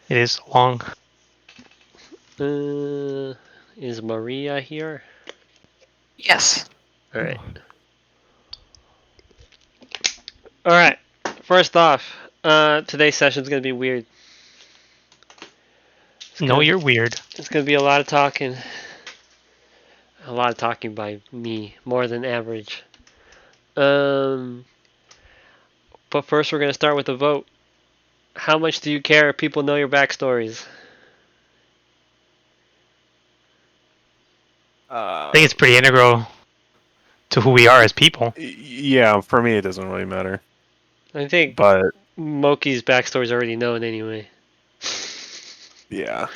It is long. Is Maria here? Yes. Alright. Alright. First off, today's session's gonna be weird. No, you're weird. It's gonna be a lot of talking. A lot of talking by me, more than average. But first we're gonna start with a vote. How much do you care if people know your backstories? I think it's pretty integral to who we are as people. Yeah, for me it doesn't really matter. I think But Moki's backstory is already known anyway. yeah.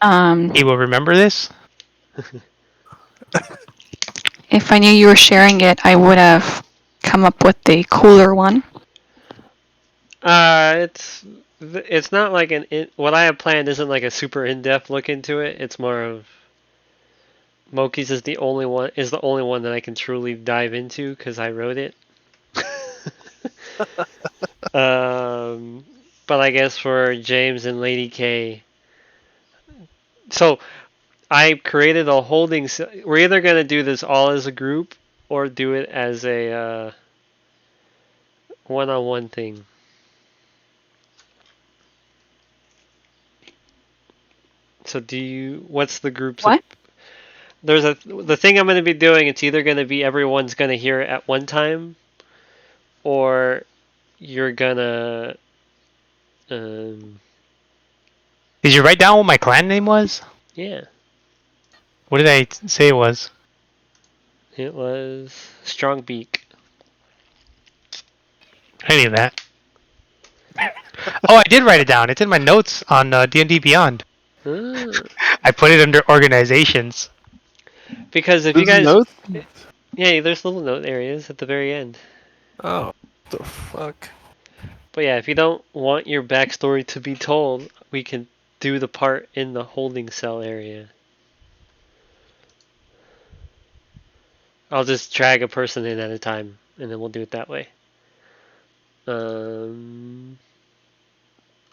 He will remember this. If I knew you were sharing it, I would have come up with the cooler one. It's not like what I have planned isn't like a super in-depth look into it. It's more of Moki's is the only one that I can truly dive into because I wrote it. But I guess for James and Lady K, so I created a holding. We're either gonna do this all as a group or do it as a one-on-one thing. So what's the group's? What? The thing I'm going to be doing, it's either going to be everyone's going to hear it at one time, or you're going to... Did you write down what my clan name was? Yeah. What did I say it was? It was Strongbeak. Any of that. Oh, I did write it down. It's in my notes on D&D Beyond. I put it under organizations. Because if There's you guys... notes? Yeah, there's little note areas at the very end. Oh, the fuck. But yeah, if you don't want your backstory to be told, we can do the part in the holding cell area. I'll just drag a person in at a time, and then we'll do it that way.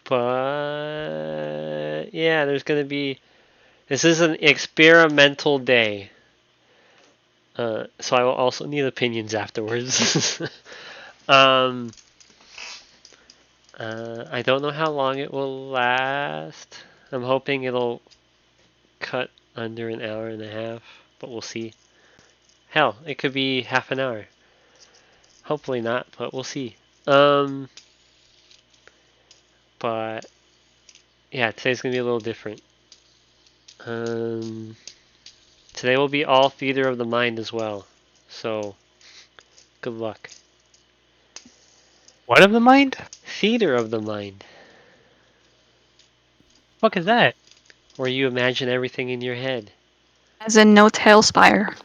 But yeah, there's gonna be. This is an experimental day, so I will also need opinions afterwards. I don't know how long it will last. I'm hoping it'll cut under an hour and a half, but we'll see. Hell, it could be half an hour. Hopefully not, but we'll see. But yeah, today's gonna be a little different. Today will be all theater of the mind as well. So, good luck. What of the mind? Theater of the mind, Fuck is that? where you imagine everything in your head. As in no tailspire.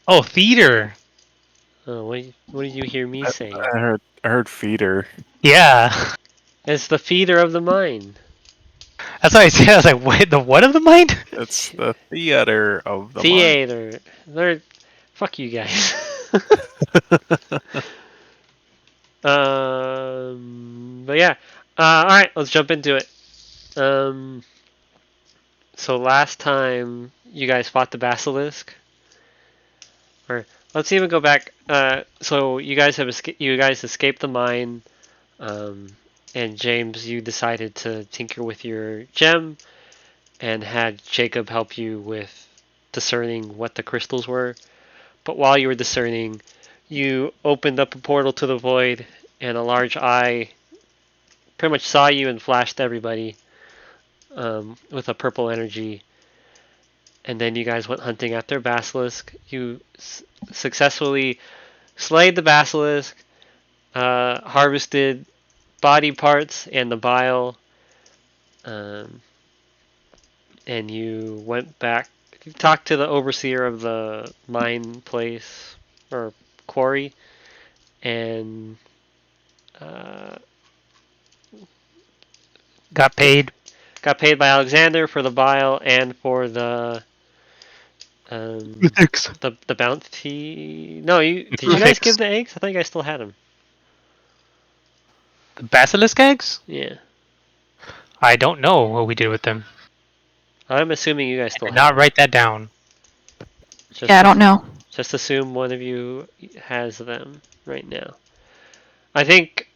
Oh, theater. Oh, what did you hear me saying? I heard feeder. Yeah. It's the theater of the mind. That's what I said. I was like, wait, the what of the mind? It's the theater of the Theater. Fuck you guys. But yeah. Alright, let's jump into it. So last time you guys fought the basilisk, or let's even go back. So you guys escaped the mine, and James, you decided to tinker with your gem, and had Jacob help you with discerning what the crystals were. But while you were discerning, you opened up a portal to the void, and a large eye pretty much saw you and flashed everybody with a purple energy. And then you guys went hunting after a basilisk. You successfully slayed the basilisk, harvested body parts and the bile, and you went back. You talked to the overseer of the mine place or quarry, and Got paid. got paid by Alexander for the bile and for the the bounty. No, did you guys give the eggs? I think I still had them. The basilisk eggs? Yeah. I don't know what we did with them. I'm assuming you guys I still did have not write that down. Just Yeah, I don't know. Just assume one of you has them right now. I think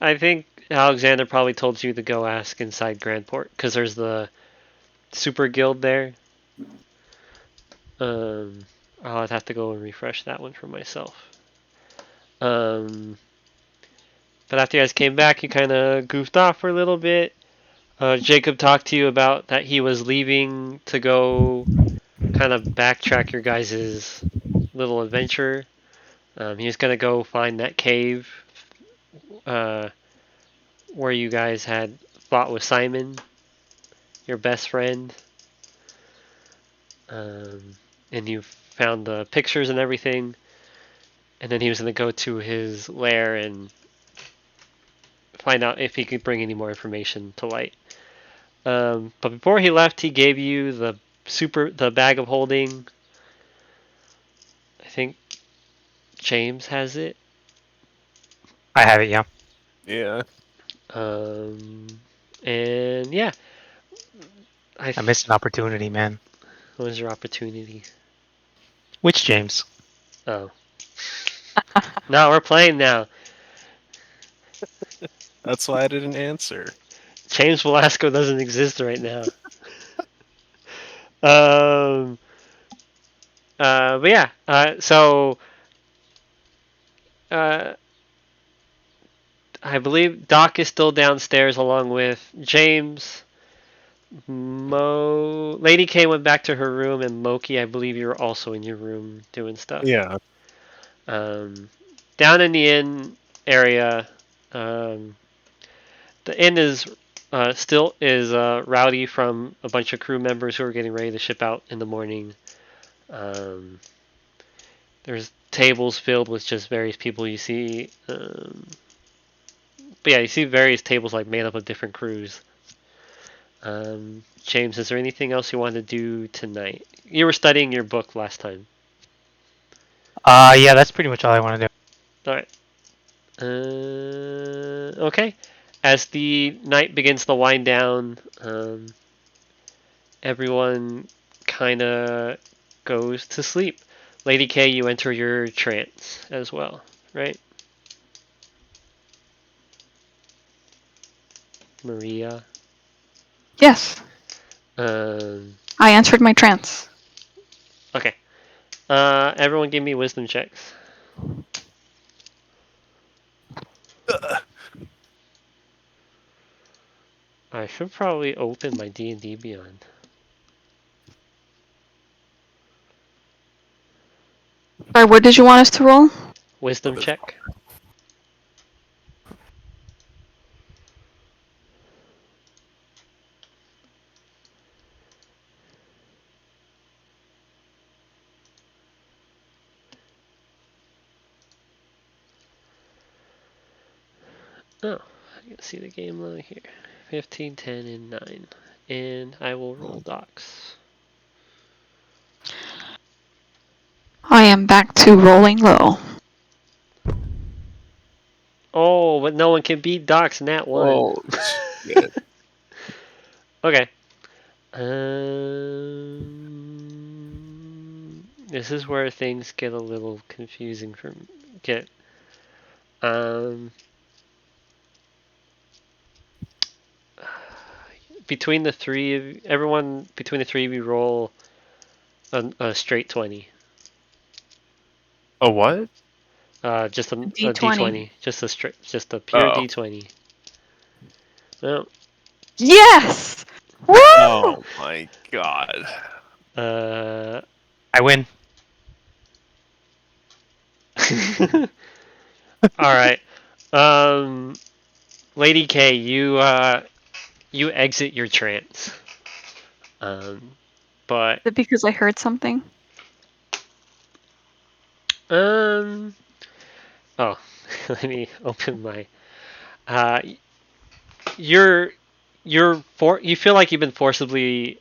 Alexander probably told you to go ask inside Grandport because there's the super guild there. I'd have to go and refresh that one for myself. But after you guys came back, you kind of goofed off for a little bit. Jacob talked to you about that he was leaving to go kind of backtrack your guys' little adventure. He was gonna go find that cave where you guys had fought with Simon, your best friend. And you found the pictures and everything. And then he was gonna go to his lair and find out if he could bring any more information to light. But before he left, he gave you the bag of holding. I think James has it. I have it, yeah. Yeah. And yeah, I missed an opportunity, man. What was your opportunity? Which James? Oh. No, we're playing now. That's why I didn't answer. James Velasco doesn't exist right now. But yeah, so I believe Doc is still downstairs along with James. Lady K went back to her room, and Moki, I believe you're also in your room doing stuff. Yeah. Down in the inn area, the inn is still rowdy from a bunch of crew members who are getting ready to ship out in the morning. There's tables filled with just various people you see. But yeah, you see various tables like made up of different crews. James, is there anything else you want to do tonight? You were studying your book last time. Yeah, that's pretty much all I want to do. Alright. Okay. As the night begins to wind down, everyone kind of goes to sleep. Lady K, you enter your trance as well, right? Maria. Yes. I answered my trance. Okay. Everyone give me wisdom checks. I should probably open my D&D Beyond. Sorry, what did you want us to roll? Wisdom check. Oh, I can see the game load here. 15, 10, and 9. And I will roll docs. I am back to rolling low. Oh, but no one can beat docs in that one. Oh, shit. Okay. This is where things get a little confusing between the three of everyone between the three of you roll a straight 20. A what? Just a D20. D20. Just a pure Oh. D20. Well, Yes! Woo! Oh my god. I win. Alright. Lady K, you exit your trance. But Is it because I heard something? oh, let me open my you feel like you've been forcibly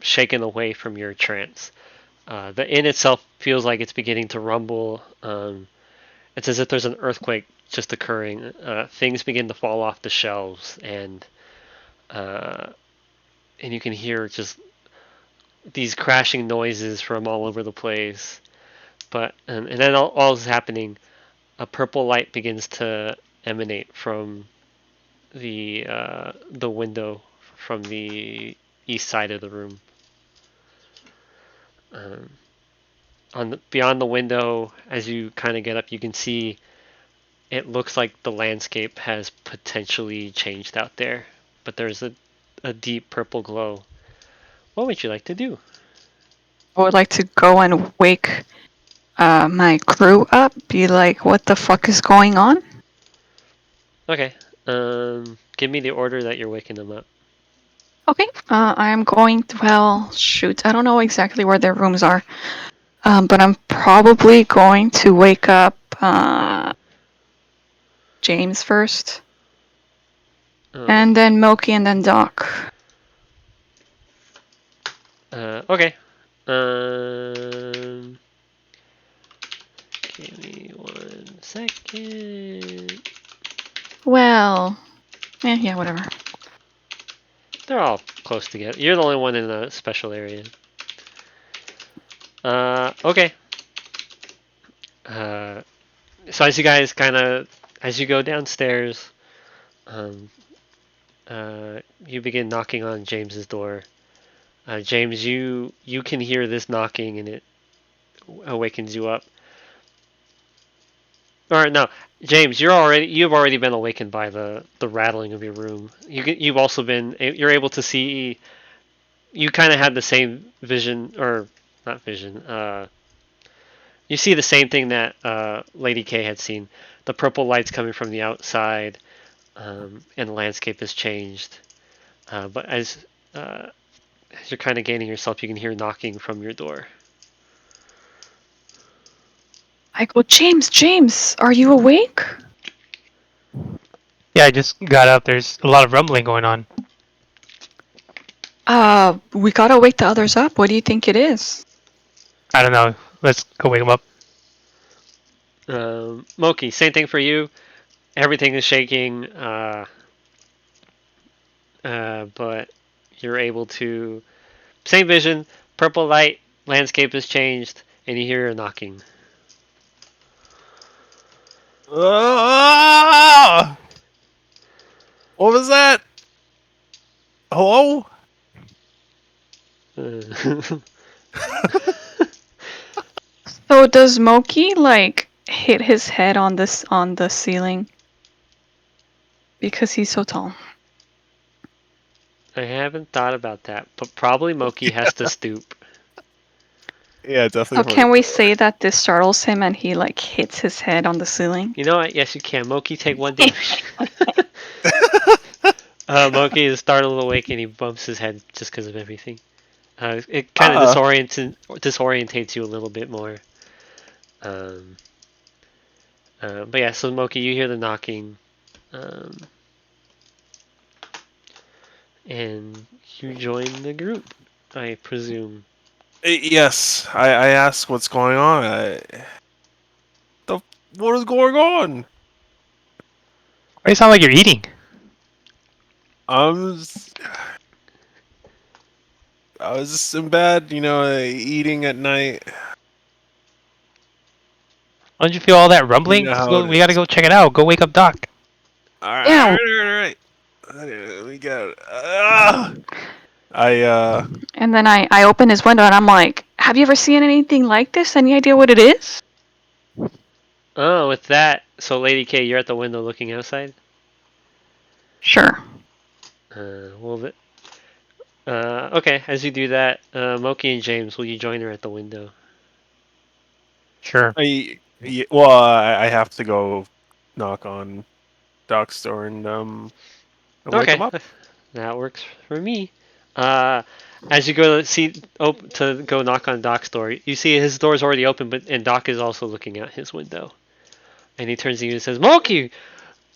shaken away from your trance. The inn itself feels like it's beginning to rumble. It's as if there's an earthquake just occurring. Things begin to fall off the shelves, and and you can hear just these crashing noises from all over the place. But and then all is happening. A purple light begins to emanate from the window from the east side of the room. Beyond the window, as you kind of get up, you can see it looks like the landscape has potentially changed out there, but there's a deep purple glow. What would you like to do? I would like to go and wake my crew up. Be like, what the fuck is going on? Okay. Give me the order that you're waking them up. Okay. I'm going to. Well, shoot. I don't know exactly where their rooms are. But I'm probably going to wake up James first, and then Moki, and then Doc. Okay. Give me 1 second. Well, yeah, whatever. They're all close together. You're the only one in the special area. Okay. So as you guys as you go downstairs, you begin knocking on James's door. James, you can hear this knocking and it awakens you up. Or no, James, you've already been awakened by the rattling of your room. You've also you're able to see. You kind of had the same vision, or not vision. You see the same thing that Lady K had seen. The purple lights coming from the outside, and the landscape has changed. But as you're kind of gaining yourself, you can hear knocking from your door. I go, James, are you awake? Yeah, I just got up. There's a lot of rumbling going on. We gotta wake the others up. What do you think it is? I don't know. Let's go wake them up. Moki, same thing for you. Everything is shaking, but you're able to... Same vision, purple light, landscape has changed, and you hear a knocking. Ah! What was that? Hello? So does Moki like hit his head on the ceiling? Because he's so tall. I haven't thought about that, but probably Moki has to stoop. Yeah, So definitely. can we say that this startles him and he like hits his head on the ceiling? You know what? Yes, you can. Moki, take 1 damage. Moki is startled awake and he bumps his head just because of everything. It kind of disorientates you a little bit more. But yeah, so Moki, you hear the knocking. And you join the group, I presume. Yes, I asked what's going on. What is going on? Why do you sound like you're eating? I was just in bed, eating at night. Don't you feel all that rumbling? You know Let's how go, it we gotta is. go check it out. Go wake up Doc. Alright, Yeah. alright. We got it. And then I open his window and I'm like, have you ever seen anything like this? Any idea what it is? Oh, with that, so Lady K, you're at the window looking outside? Sure. Okay, as you do that, Moki and James, will you join her at the window? Sure. I have to go knock on Doc's door and wake him up. That works for me. As you go to go knock on Doc's door, you see his door's already open, and Doc is also looking out his window. And he turns to you and says, "Moki,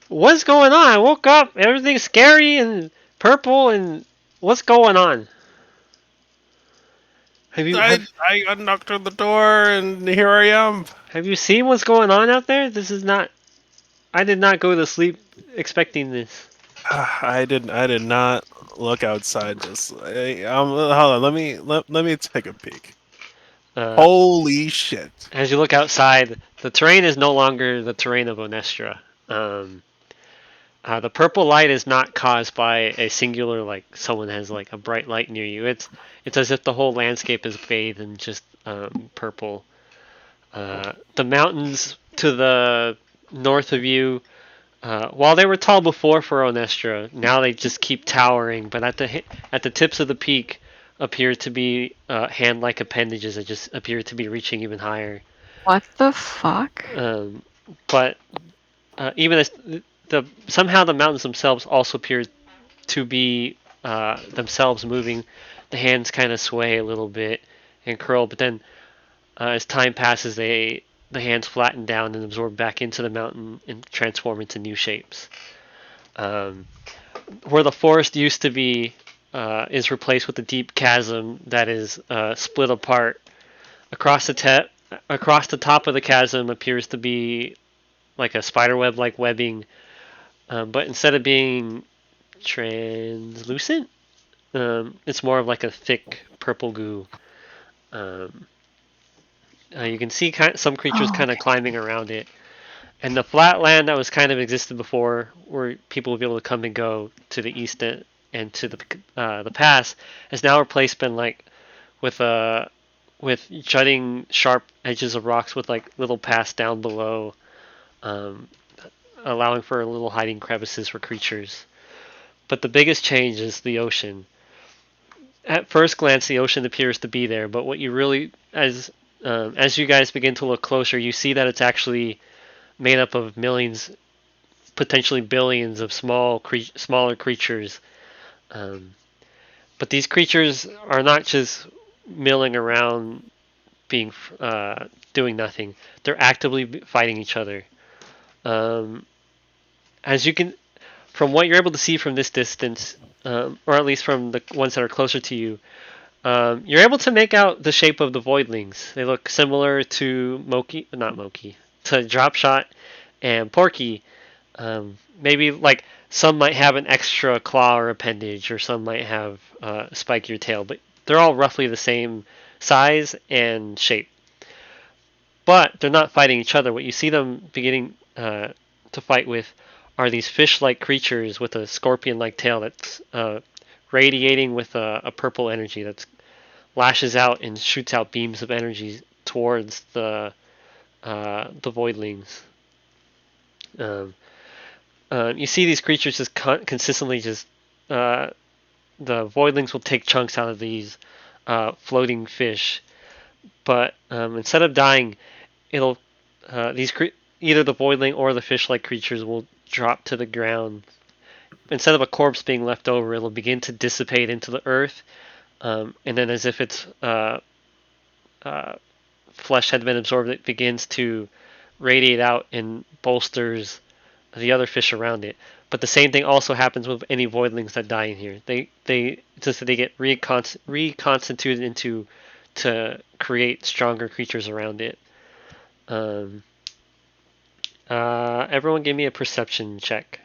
what's going on? I woke up, everything's scary and purple, and what's going on?" I knocked on the door and here I am. Have you seen what's going on out there? I did not go to sleep expecting this. I did not look outside. Hold on. Let me take a peek. Uh, Holy shit! as you look outside, the terrain is no longer the terrain of Onestra. The purple light is not caused by a singular, like someone has like a bright light near you. It's as if the whole landscape is bathed in just purple. The mountains to the north of you, while they were tall before for Onestra, now they just keep towering. But at the tips of the peak appear to be hand-like appendages that just appear to be reaching even higher. What the fuck? But even as somehow the mountains themselves also appear to be themselves moving. The hands kind of sway a little bit and curl, but then as time passes, the hands flatten down and absorb back into the mountain and transform into new shapes. Where the forest used to be is replaced with a deep chasm that is split apart. Across the top of the chasm appears to be like a spiderweb like webbing, but instead of being translucent, it's more of like a thick purple goo. You can see some creatures Oh, kind of okay. climbing around it, and the flat land that was kind of existed before, where people would be able to come and go to the east and to the pass, is now replaced by like with jutting sharp edges of rocks with like little paths down below, um, allowing for little hiding crevices for creatures. But the biggest change is the ocean. At first glance, the ocean appears to be there, but what you really, as you guys begin to look closer, you see that it's actually made up of millions, potentially billions of smaller creatures. Um, but these creatures are not just milling around, being doing nothing. They're actively fighting each other. Um, as you can, from what you're able to see from this distance, or at least from the ones that are closer to you, you're able to make out the shape of the voidlings. They look similar to not Moki, to Dropshot and Porky. Maybe like some might have an extra claw or appendage, or some might have a spikier tail, but they're all roughly the same size and shape. But they're not fighting each other. What you see them beginning to fight with are these fish-like creatures with a scorpion-like tail that's radiating with a purple energy that lashes out and shoots out beams of energy towards the voidlings. You see these creatures just consistently just the voidlings will take chunks out of these floating fish, but instead of dying, it'll either the voidling or the fish-like creatures will drop to the ground. Instead of a corpse being left over, it'll begin to dissipate into the earth, and then as if its flesh had been absorbed, it begins to radiate out and bolsters the other fish around it. But the same thing also happens with any voidlings that die in here. They get reconstituted into to create stronger creatures around it. Everyone, give me a perception check.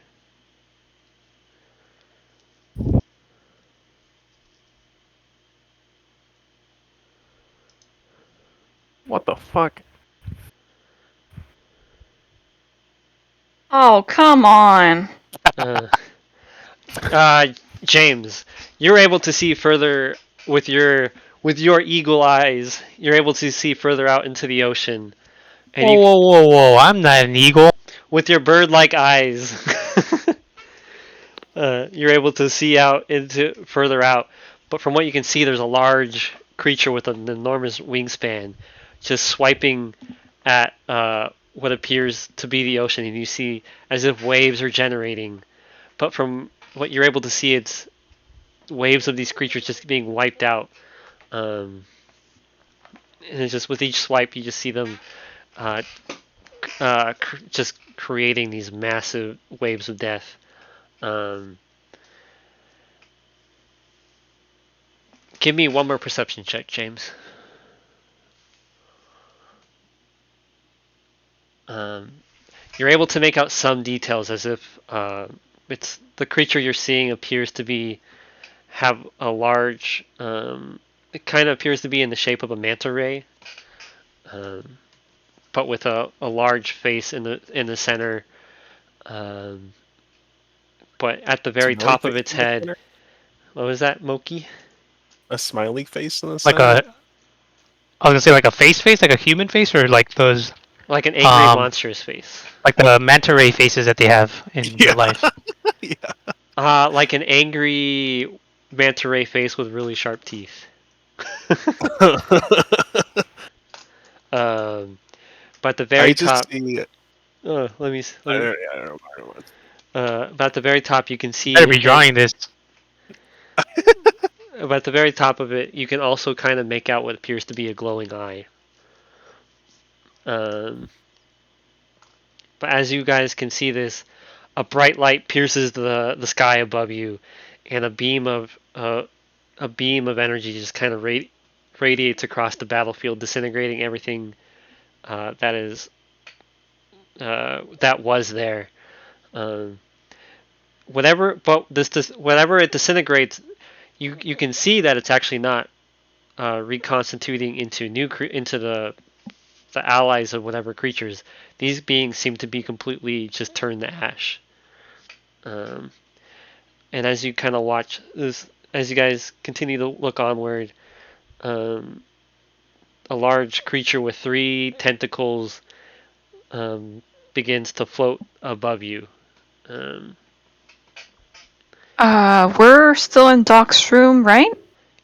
What the fuck? Oh, come on. Uh, James, you're able to see further with your eagle eyes. You're able to see further out into the ocean, and Whoa! I'm not an eagle. with your bird-like eyes, you're able to see out into further out. But from what you can see, there's a large creature with an enormous wingspan, just swiping at what appears to be the ocean, and you see as if waves are generating. But from what you're able to see, it's waves of these creatures just being wiped out. And it's just with each swipe, you just see them just creating these massive waves of death. Give me one more perception check, James. You're able to make out some details as if it's the creature you're seeing appears to have a large. It kind of appears to be in the shape of a manta ray, but with a large face in the center. But at the very Smiley top of face its in the head, center? what was that, Moki? A smiley face in the Like center? I was gonna say like a face, like a human face, or like those, Like an angry, um, monstrous face. like the manta ray faces that they have in Yeah. real life. Yeah. Like an angry manta ray face with really sharp teeth. But the I very just top. see. Let me. I don't know. I don't know. About the very top, you can Better see. be drawing this. But at the very top of it, you can also kind of make out what appears to be a glowing eye. But as you guys can see this, a bright light pierces the sky above you, and a beam of energy just kind of radiates across the battlefield, disintegrating everything that was there. Whatever it disintegrates, you can see that it's actually not reconstituting into into the allies of whatever creatures. These beings seem to be completely just turned to ash. And as you kind of watch this, as you guys continue to look onward, a large creature with 3 tentacles begins to float above you. We're still in Doc's room, right?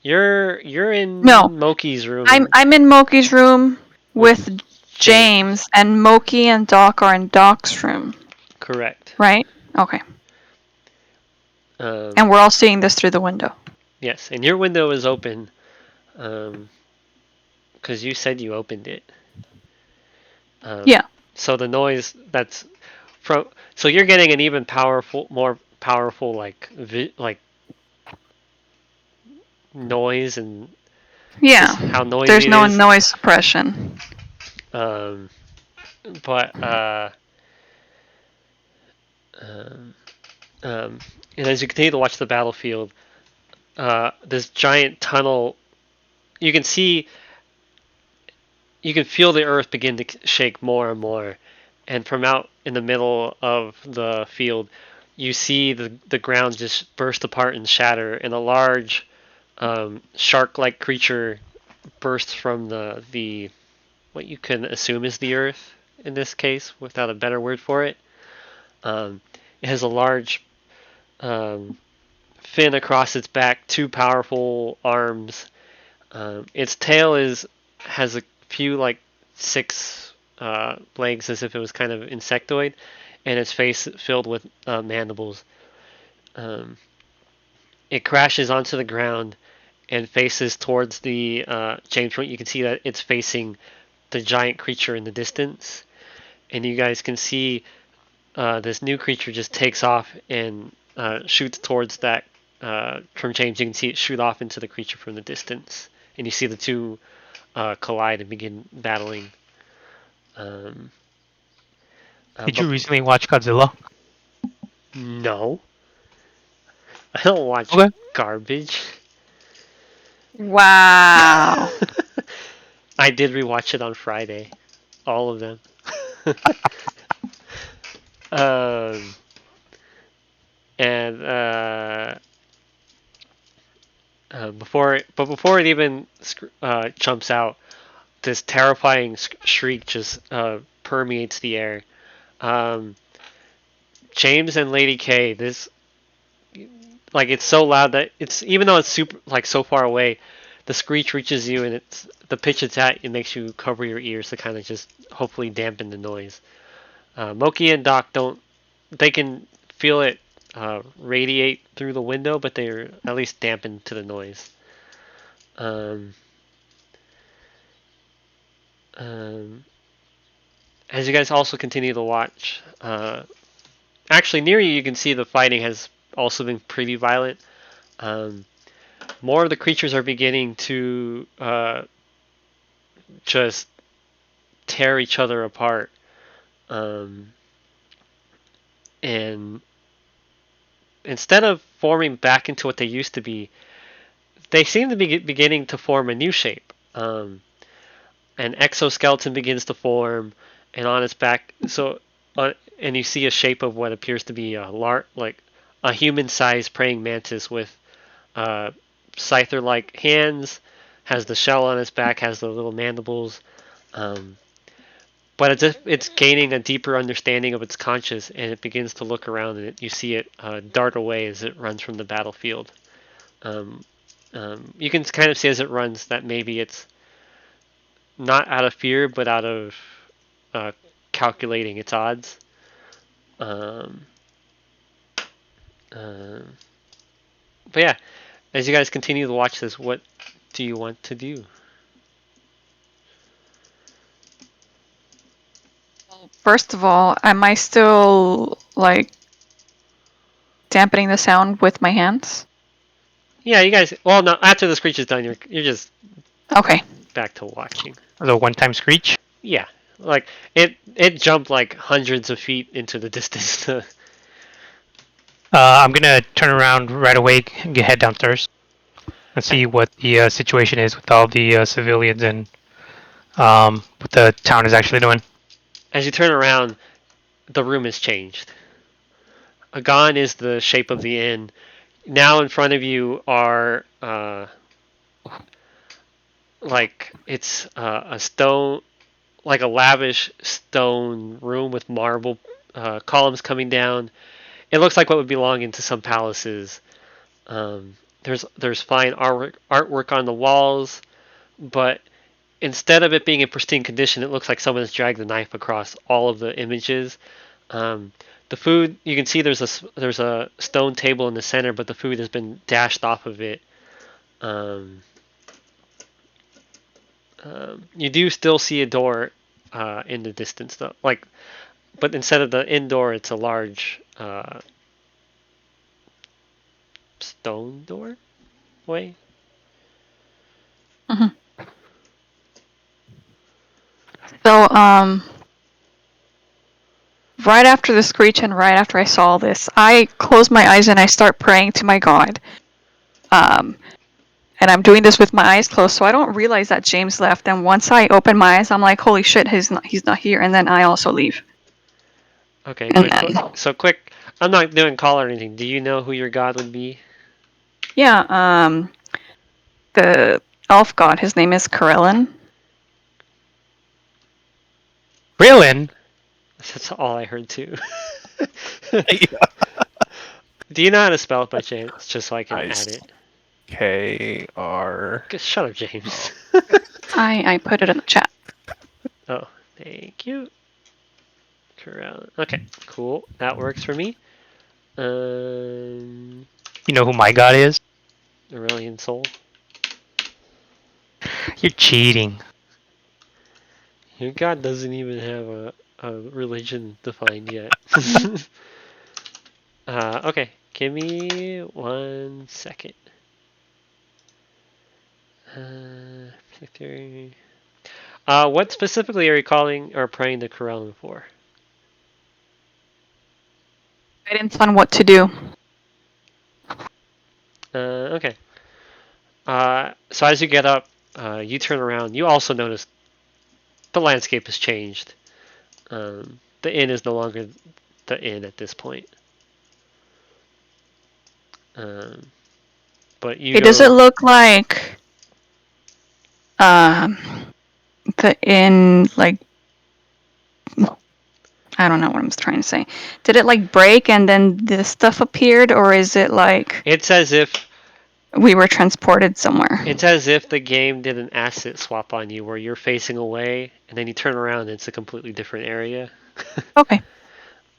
You're in No. Moki's room. I'm in Moki's room with James, and Moki and Doc are in Doc's room, Correct. right? Okay. And we're all seeing this through the window. Yes, and your window is open, because you said you opened it. Yeah. So the noise that's from, so you're getting an even more powerful like noise, and Yeah. just how noisy There's no it is. noise suppression. But and as you continue to watch the battlefield, this giant tunnel, you can feel the earth begin to shake more and more, and from out in the middle of the field, you see the ground just burst apart and shatter, and a large shark-like creature bursts from the what you can assume is the earth in this case, without a better word for it. It has a large fin across its back, 2 powerful arms. Its tail has a few like 6 legs, as if it was kind of insectoid, and its face filled with mandibles. It crashes onto the ground and faces towards the James Point. You can see that it's facing the giant creature in the distance, and you guys can see this new creature just takes off and shoots towards that. From James, you can see it shoot off into the creature from the distance, and you see the 2 collide and begin battling. Did you recently watch Godzilla? No, I don't watch garbage. Wow. I did rewatch it on Friday, all of them. Before it even jumps out, this terrifying shriek just permeates the air. James and Lady K, this, like, it's so loud that it's, even though it's super, like, so far away, the screech reaches you, and it's the pitch it's at, it makes you cover your ears to kind of just hopefully dampen the noise. Moki and Doc they can feel it radiate through the window, but they're at least dampened to the noise. As you guys also continue to watch, actually near you can see the fighting has also been pretty violent. More of the creatures are beginning to just tear each other apart. And instead of forming back into what they used to be, they seem to be beginning to form a new shape. An exoskeleton begins to form, and on its back, and you see a shape of what appears to be like a human-sized praying mantis with scyther-like hands, has the shell on its back, has the little mandibles, but it's gaining a deeper understanding of its conscious, and it begins to look around, and you see it dart away as it runs from the battlefield. You can kind of see as it runs that maybe it's not out of fear, but out of calculating its odds. But yeah, as you guys continue to watch this, what do you want to do? First of all, am I still like dampening the sound with my hands? Yeah, you guys. Well, no. After the screech is done, you're just Okay. back to watching. The one-time screech. Yeah, like it jumped like hundreds of feet into the distance. I'm gonna turn around right away and head downstairs and see what the situation is with all the civilians and what the town is actually doing. As you turn around, the room has changed. Gone is the shape of the inn. Now in front of you are like it's a stone, like a lavish stone room with marble columns coming down. It looks like what would belong into some palaces. There's fine artwork on the walls, but instead of it being in pristine condition, it looks like someone has dragged the knife across all of the images. The food, you can see there's a stone table in the center, but the food has been dashed off of it. You do still see a door in the distance, though. But instead of the indoor, it's a large stone door way. Mm-hmm. So, right after the screech and right after I saw this, I close my eyes and I start praying to my God. And I'm doing this with my eyes closed, so I don't realize that James left. And once I open my eyes, I'm like, "Holy shit, he's not here!" And then I also leave. Okay, And quick. I'm not doing call or anything. Do you know who your God would be? Yeah, the elf god. His name is Karelin. Krillin? That's all I heard too. Do you know how to spell it by chance? Just so I can add it. K-R. Shut up, James. I put it in the chat. Oh, thank you. Okay, cool. That works for me. You know who my god is? Aurelian Soul. You're cheating. Your god doesn't even have a religion defined yet. Okay, give me 1 second. What specifically are you calling or praying to Karelin for? Guidance on what to do. Okay. So as you get up, you turn around. You also notice the landscape has changed. The inn is no longer the inn at this point. But you. Does it look like the inn, like, I don't know what I'm trying to say. Did it like break and then this stuff appeared, or is it like it's as if we were transported somewhere? It's as if the game did an asset swap on you, where you're facing away and then you turn around and it's a completely different area. Okay.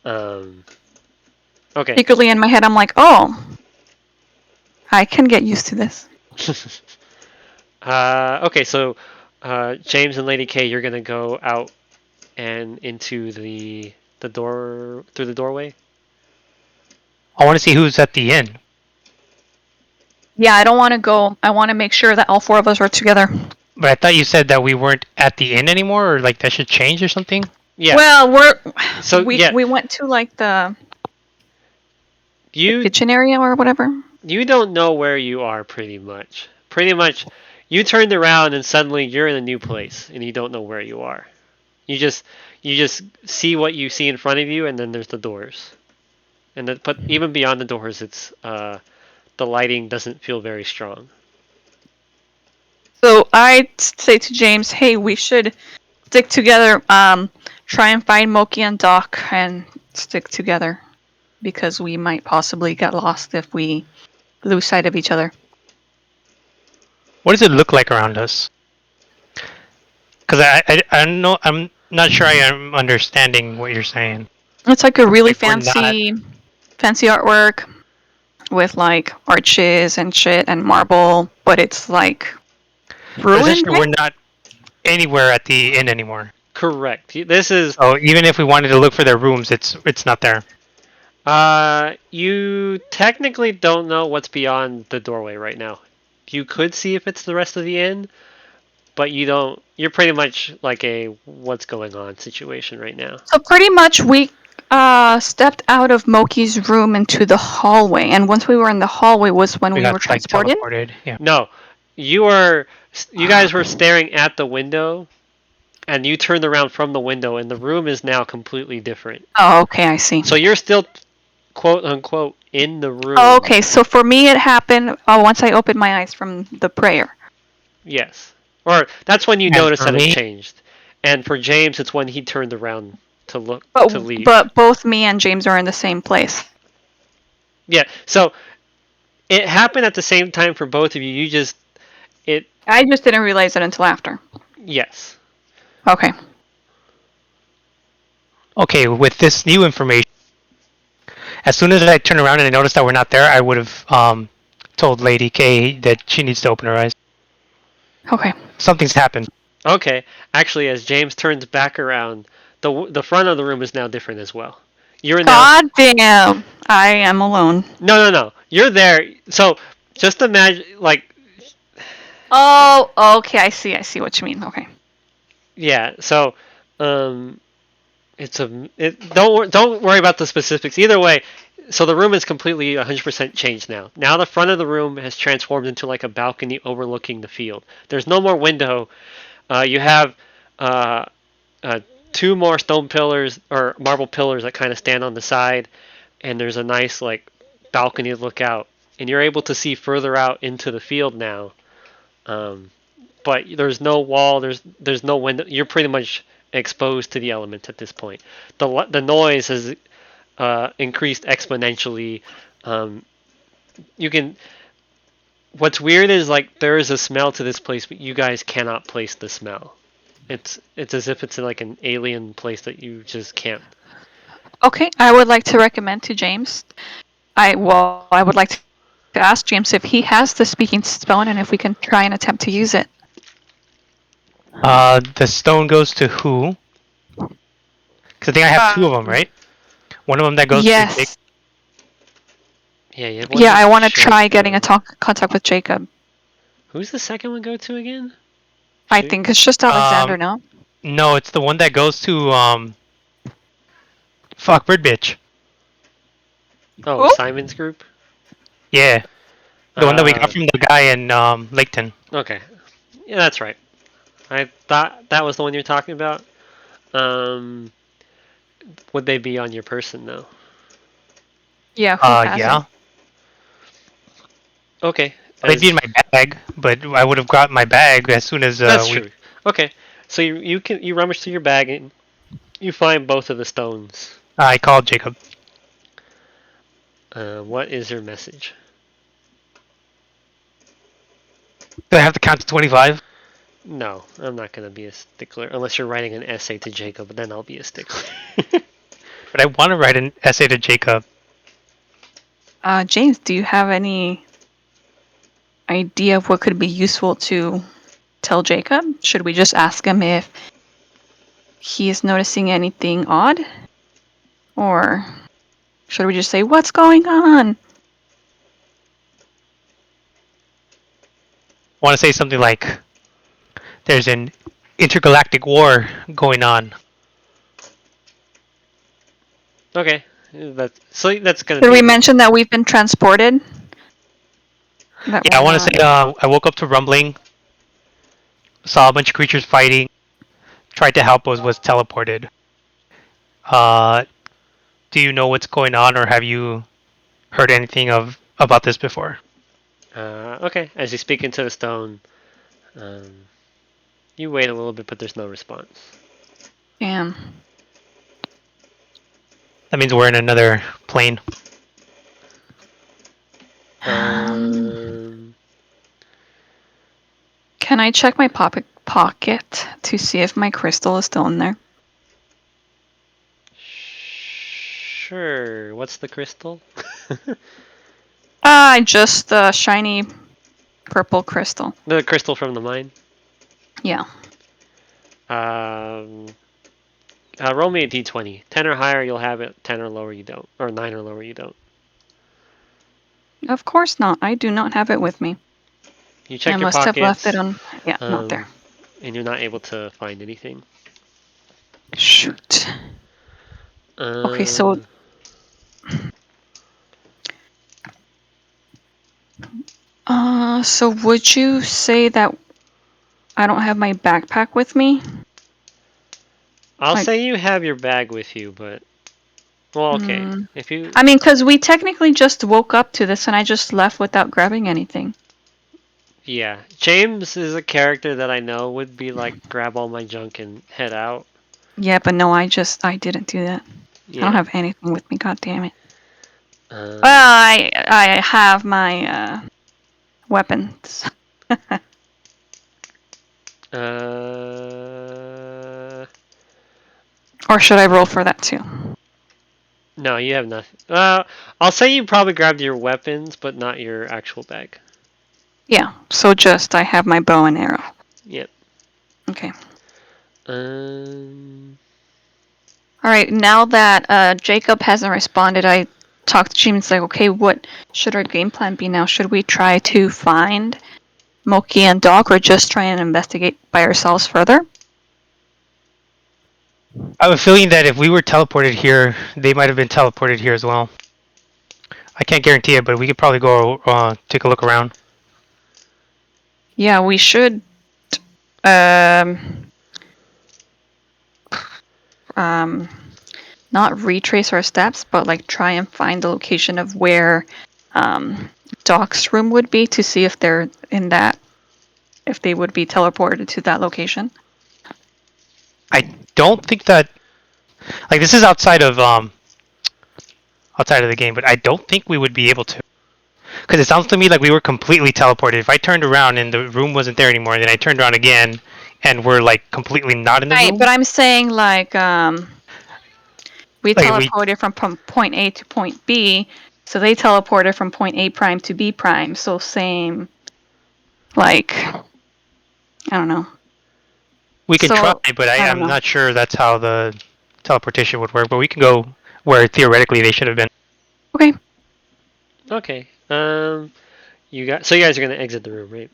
Okay. Secretly in my head, I'm like, oh, I can get used to this. Okay, so James and Lady K, you're gonna go out and into the door, through the doorway. I want to see who's at the inn. Yeah, I don't want to go. I want to make sure that all four of us are together. But I thought you said that we weren't at the inn anymore, or like that should change or something. Yeah. Well, So we went to like the You kitchen area or whatever. you don't know where you are pretty much. Pretty much, you turned around and suddenly you're in a new place and you don't know where you are. You just see what you see in front of you, and then there's the doors. And then, but even beyond the doors, it's the lighting doesn't feel very strong. So I say to James, "Hey, we should stick together. Try and find Moki and Doc and stick together because we might possibly get lost if we lose sight of each other." What does it look like around us? Because I don't know. I'm not sure I am understanding what you're saying. It's like a really Like, we're not- fancy artwork with like arches and shit and marble, but it's like ruined. Essentially, we're not anywhere at the inn anymore. Correct. This is So even if we wanted to look for their rooms, it's not there. you technically don't know what's beyond the doorway right now. You could see if it's the rest of the inn, but you don't. You're pretty much like a what's going on situation right now. So pretty much we stepped out of Moki's room into the hallway, and once we were in the hallway was when we got were transported. teleported. Yeah. No, you guys were staring at the window, and you turned around from the window, and the room is now completely different. Oh, okay, I see. So you're still, quote unquote, in the room. Oh, okay, so for me it happened once I opened my eyes from the prayer. Yes. Or that's when you And noticed for that it me- changed. And for James, it's when he turned around to look But to leave. but both me and James are in the same place. Yeah. So it happened at the same time for both of you. I just didn't realize it until after. Yes. Okay. Okay, with this new information, as soon as I turned around and I noticed that we're not there, I would have told Lady K that she needs to open her eyes. Okay. Something's happened. Okay. Actually, as James turns back around, the front of the room is now different as well. You're now. God damn. I am alone. No. You're there. So just imagine, like, Oh, okay, I see what you mean. Okay. yeah. So, don't worry about the specifics. Either way, so the room is completely 100% changed now. Now the front of the room has transformed into like a balcony overlooking the field. There's no more window. You have two more stone pillars or marble pillars that kind of stand on the side, and there's a nice like balcony to look out, and you're able to see further out into the field now. But there's no wall. There's no window. You're pretty much exposed to the elements at this point. The noise has increased exponentially. You can. What's weird is like there is a smell to this place, but you guys cannot place the smell. It's as if it's like an alien place that you just can't. Okay, I would like to recommend to James. I would like to ask James if he has the speaking stone and if we can try and attempt to use it. The stone goes to who? Because I think I have two of them, right? One of them that goes to Jake. Yes. Yeah. Yeah, I want to try getting a contact with Jacob. Who's the second one go to again? I think it's just Alexander, no? No, it's the one that goes to fuck Bird Bitch. Oh, Who? Simon's group. Yeah, the one that we Uh, got from the guy in Laketon. Okay. Yeah, that's right. I thought that was the one you're talking about. Would they be on your person though? Yeah, who has Yeah. it? Okay. They'd be in my bag, but I would have got my bag as soon as That's we. true. Okay. So you rummage through your bag and you find both of the stones. I called Jacob. What is your message? Do I have to count to 25? No, I'm not gonna be a stickler unless you're writing an essay to Jacob. Then I'll be a stickler. But I want to write an essay to Jacob. James, do you have any idea of what could be useful to tell Jacob? Should we just ask him if he is noticing anything odd? Or should we just say, what's going on? I want to say something like, there's an intergalactic war going on. Okay. That's gonna Did be. we mention that we've been transported? That Yeah, I we're want to say I woke up to rumbling, saw a bunch of creatures fighting, tried to help, was teleported. Uh, do you know what's going on, or have you heard anything about this before? Okay. As you speak into the stone, you wait a little bit, but there's no response. Damn. That means we're in another plane. Um, Can I check my pocket to see if my crystal is still in there? Sure. What's the crystal? Just the shiny purple crystal. The crystal from the mine. Yeah. Roll me a d20. 10 or higher, you'll have it. 10 or lower, you don't. Or 9 or lower, you don't. Of course not. I do not have it with me. You check I your must pockets. have left it on. Yeah, not there. And you're not able to find anything. Shoot. Okay, so so would you say that I don't have my backpack with me? I'll like- say you have your bag with you, but well, okay. Mm. If you I mean, because we technically just woke up to this and I just left without grabbing anything. yeah, James is a character that I know would be like grab all my junk and head out. Yeah, but no, I didn't do that. Yeah. I don't have anything with me. God damn it. Um, Well, I have my weapons. Or should I roll for that too? no, you have nothing. I'll say you probably grabbed your weapons, but not your actual bag. Yeah, so just I have my bow and arrow. Yep. Okay. Um. Alright, now that Jacob hasn't responded, I talked to James like, okay, what should our game plan be now? Should we try to find Moki and Doc or just try and investigate by ourselves further? I have a feeling that if we were teleported here, they might have been teleported here as well. I can't guarantee it, but we could probably go take a look around. Yeah, we should not retrace our steps, but like try and find the location of where Doc's room would be to see if they're in that, if they would be teleported to that location. I don't think that, like, this is outside of the game, but I don't think we would be able to, because it sounds to me like we were completely teleported. If I turned around and the room wasn't there anymore, and then I turned around again, and we're like completely not in the Right, room. but I'm saying like we Like, teleported from point A to point B, so they teleported from point A prime to B prime. So same, like, I don't know. We can So, try, but I I'm don't know. not sure that's how the teleportation would work. But we can go where theoretically they should have been. Okay. Okay. You guys are gonna exit the room, right?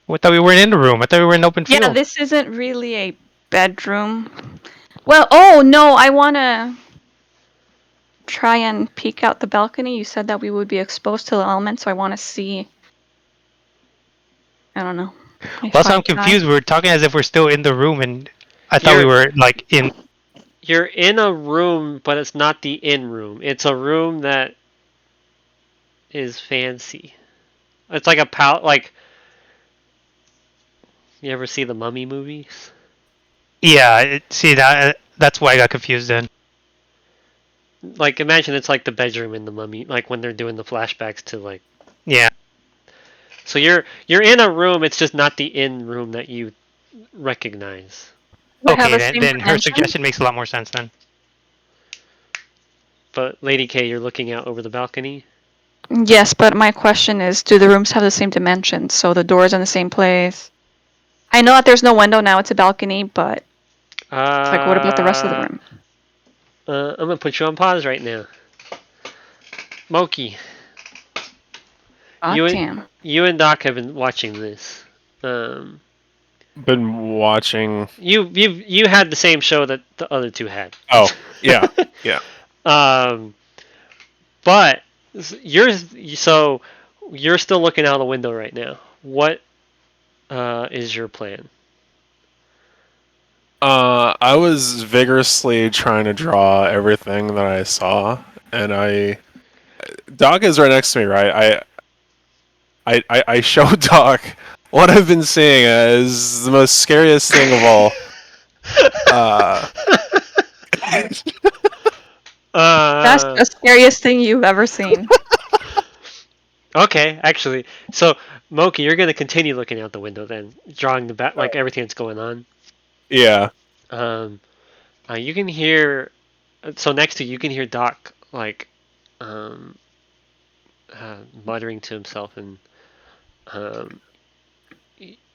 I thought we weren't in the room. I thought we were in open field. Yeah, this isn't really a bedroom. Well, oh no, I wanna try and peek out the balcony. You said that we would be exposed to the elements, so I want to see. I don't know. Well, so I'm confused. We were talking as if we're still in the room, and I thought we You're- were like in. You're in a room, but it's not the in room. It's a room that is fancy. It's like a like. You ever see the Mummy movies? Yeah, see that's why I got confused then. Like, imagine it's like the bedroom in the Mummy, like when they're doing the flashbacks to like. Yeah. So you're in a room. It's just not the in room that you recognize. Okay, then her suggestion makes a lot more sense then. But Lady K, you're looking out over the balcony. Yes, but my question is, do the rooms have the same dimensions? So the doors in the same place? I know that there's no window now, it's a balcony, but like what about the rest of the room? I'm gonna put you on pause right now. Moki, Damn. you and Doc have been watching this. Been watching. You had the same show that the other two had. Oh, yeah, yeah. But you're so you're still looking out the window right now. What is your plan? I was vigorously trying to draw everything that I saw, and Doc is right next to me, right? I show Doc what I've been seeing as the most scariest thing of all. That's Uh, the scariest thing you've ever seen. okay, actually, so Moki, you're gonna continue looking out the window then, drawing the back like everything that's going on. Yeah. Um, you can hear, so next to you, you can hear Doc like, um, muttering to himself, and um,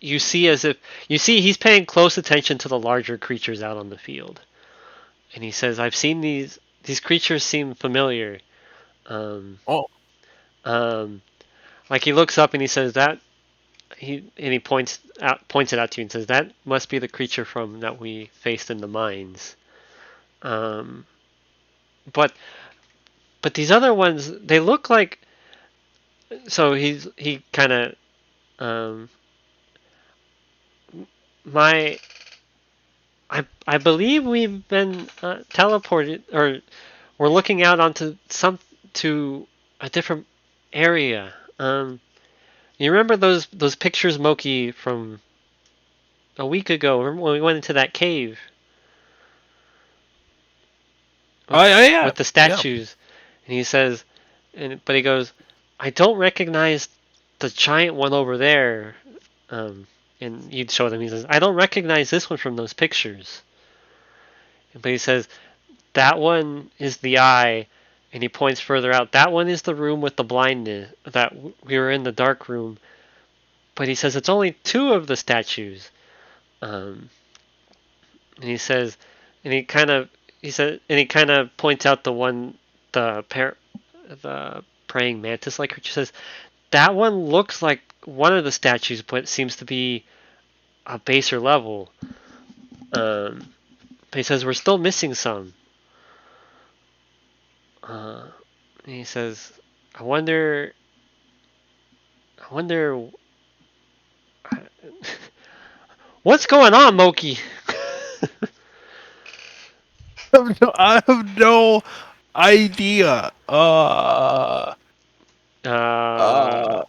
you see as if you see he's paying close attention to the larger creatures out on the field, and he says, "I've seen these creatures seem familiar." Um, Oh. like he looks up and he says that he points it out to you and says that must be the creature from that we faced in the mines. Um, but these other ones they look like so he kind of um, my I believe we've been teleported or we're looking out onto to a different area. You remember those pictures, Moki, from a week ago? Remember when we went into that cave? Yeah. With the statues, and he says, but he goes, I don't recognize the giant one over there. And you'd show them. He says, I don't recognize this one from those pictures. But he says, that one is the eye, and he points further out. That one is the room with the blindness. That we were in the dark room. But he says it's only two of the statues. And he says, and he kind of points out the one, the praying mantis like creature. Says that one looks like one of the statues, but seems to be a baser level. But he says we're still missing some. And he says, I wonder. What's going on, Moki? I have no idea. Dude,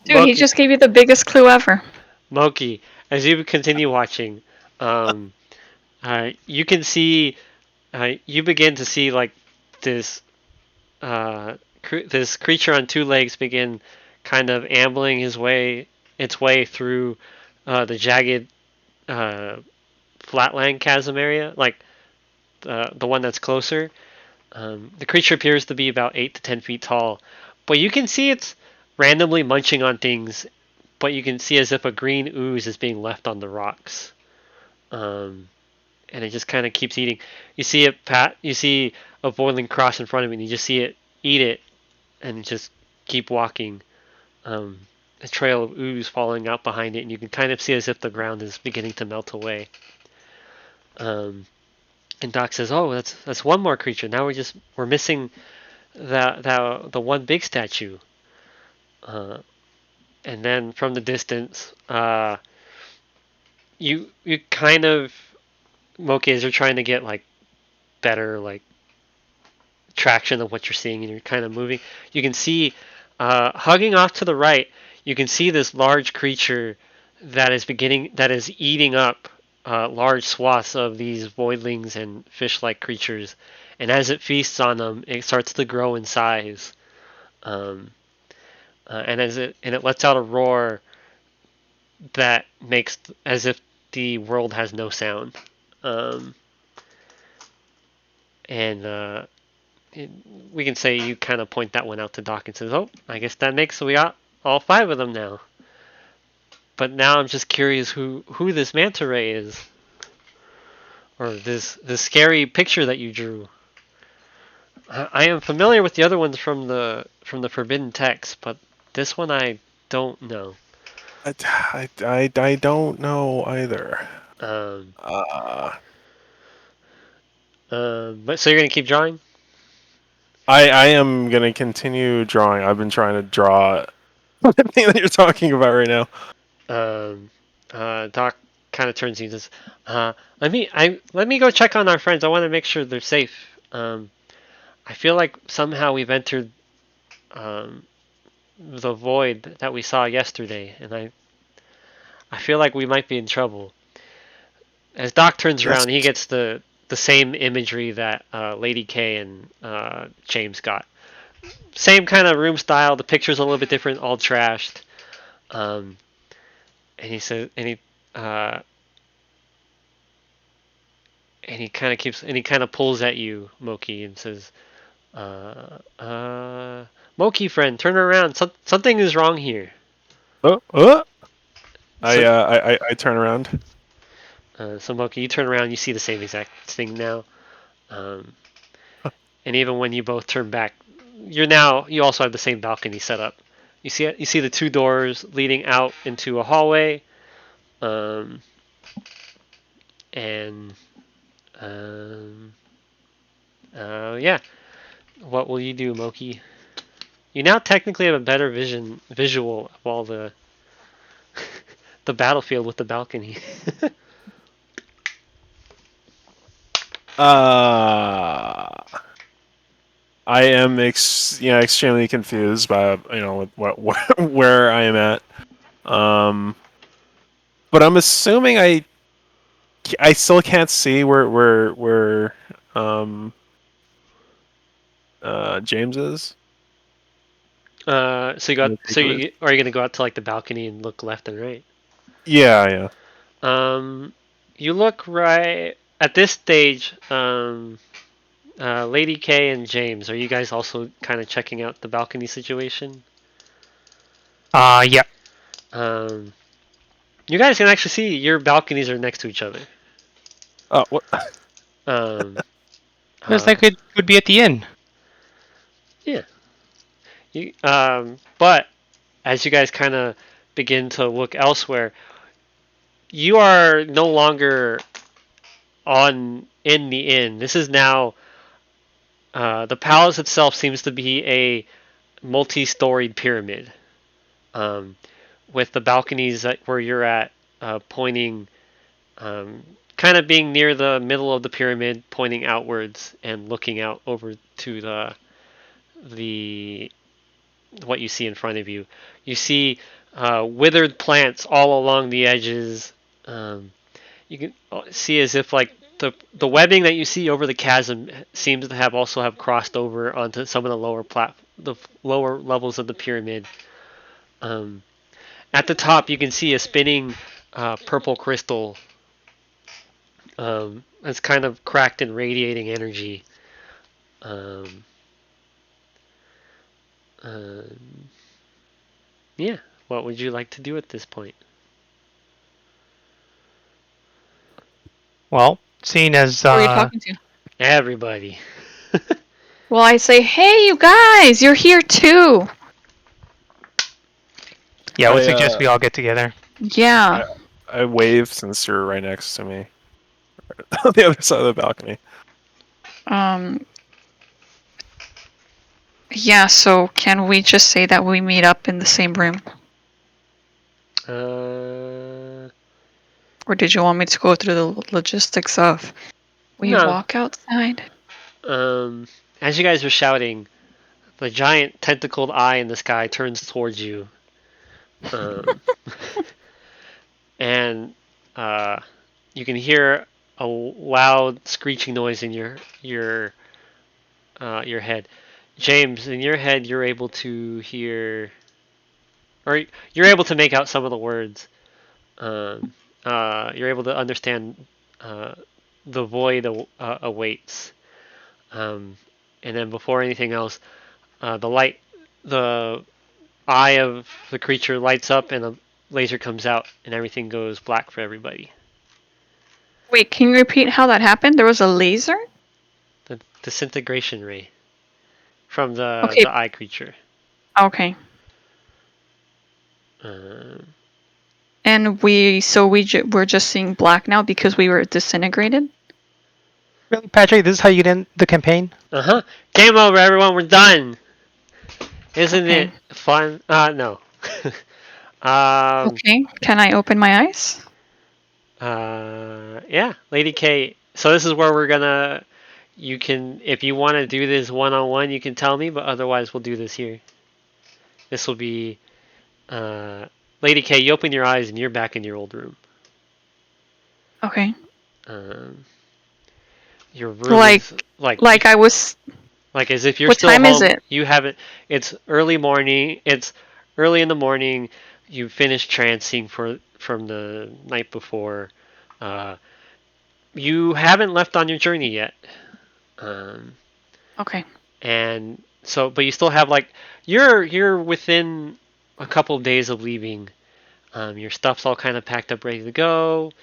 he Moki, just gave you the biggest clue ever. Moki, as you continue watching, you can see, you begin to see like this, this creature on two legs begin kind of ambling its way through the jagged flatland chasm area, like the one that's closer. The creature appears to be about 8 to 10 feet tall, but you can see it's randomly munching on things, but you can see as if a green ooze is being left on the rocks. And it just kind of keeps eating. You see you see a boiling cross in front of you, and you just see it eat it, and just keep walking. A trail of ooze falling out behind it, and you can kind of see as if the ground is beginning to melt away. And Doc says, "Oh, that's one more creature. Now we're missing the one big statue." And then from the distance, you kind of Moki, as you're trying to get like better like traction of what you're seeing, and you're kind of moving. You can see hugging off to the right. You can see this large creature that is eating up large swaths of these voidlings and fish-like creatures, and as it feasts on them, it starts to grow in size, and it lets out a roar that makes as if the world has no sound, and we can say you kind of point that one out to Doc and says, "Oh, I guess that makes we got all 5 of them now." But now I'm just curious who this manta ray is, or this scary picture that you drew. I am familiar with the other ones from the forbidden text, but this one I don't know. I don't know either. But so you're gonna keep drawing? I am gonna continue drawing. I've been trying to draw everything that you're talking about right now. Doc kind of turns to you and says, let me go check on our friends. I want to make sure they're safe. I feel like somehow we've entered the void that we saw yesterday, and I feel like we might be in trouble. As Doc turns Yes. around, he gets the same imagery that Lady K and James got. Same kind of room style. The picture's a little bit different, all trashed. And he says, and he kind of pulls at you, Moki, and says, Moki friend, turn around. Something is wrong here. I turn around. So Moki, you turn around, you see the same exact thing now. And even when you both turn back, you also have the same balcony set up. You see the two doors leading out into a hallway. Yeah. What will you do, Moki? You now technically have a better visual of all the battlefield with the balcony. I am extremely confused by with where I am at. But I'm assuming I still can't see where James is. Are you gonna go out to like the balcony and look left and right? Yeah. You look right at this stage. Lady K and James, are you guys also kind of checking out the balcony situation? Yeah. You guys can actually see your balconies are next to each other. Oh, what? Looks like it would be at the inn. Yeah. But as you guys kind of begin to look elsewhere, you are no longer in the inn. This is now the palace itself seems to be a multi-storied pyramid, with the balconies where you're at pointing, kind of being near the middle of the pyramid, pointing outwards and looking out over to the what you see in front of you. You see withered plants all along the edges. You can see as if like the webbing that you see over the chasm seems to have crossed over onto some of the lower levels of the pyramid. At the top, you can see a spinning purple crystal. It's kind of cracked and radiating energy. Yeah. What would you like to do at this point? Well, seeing as Who are you talking to? Everybody. Well, I say, hey, you guys, you're here too. I would suggest we all get together. Yeah. I wave since you're right next to me, on the other side of the balcony. Yeah, so can we just say that we meet up in the same room? Or did you want me to go through the logistics of we No. walk outside? As you guys are shouting, the giant tentacled eye in the sky turns towards you. And you can hear a loud screeching noise in your head. James, in your head, you're able to hear, or you're able to make out some of the words. You're able to understand the void awaits. And then before anything else, the eye of the creature lights up and a laser comes out and everything goes black for everybody. Wait, can you repeat how that happened? There was a laser? The disintegration ray from the eye creature. Okay. And we're just seeing black now because we were disintegrated? Really, Patrick? This is how you end the campaign? Uh-huh. Game over, everyone. We're done. Isn't Okay. it fun? No. um. Okay. Can I open my eyes? Yeah, Lady K. So this is where we're gonna. You can, if you want to do this one-on-one, you can tell me, but otherwise we'll do this here. This will be, Lady K. You open your eyes and you're back in your old room. Okay. Your room Like- is like Like I was. like as if you're What still time home. is it? You haven't. It's early morning. It's early in the morning. You finished trancing from the night before. You haven't left on your journey yet. Okay. And so, but you still have like you're within a couple of days of leaving. Your stuff's all kind of packed up, ready to go.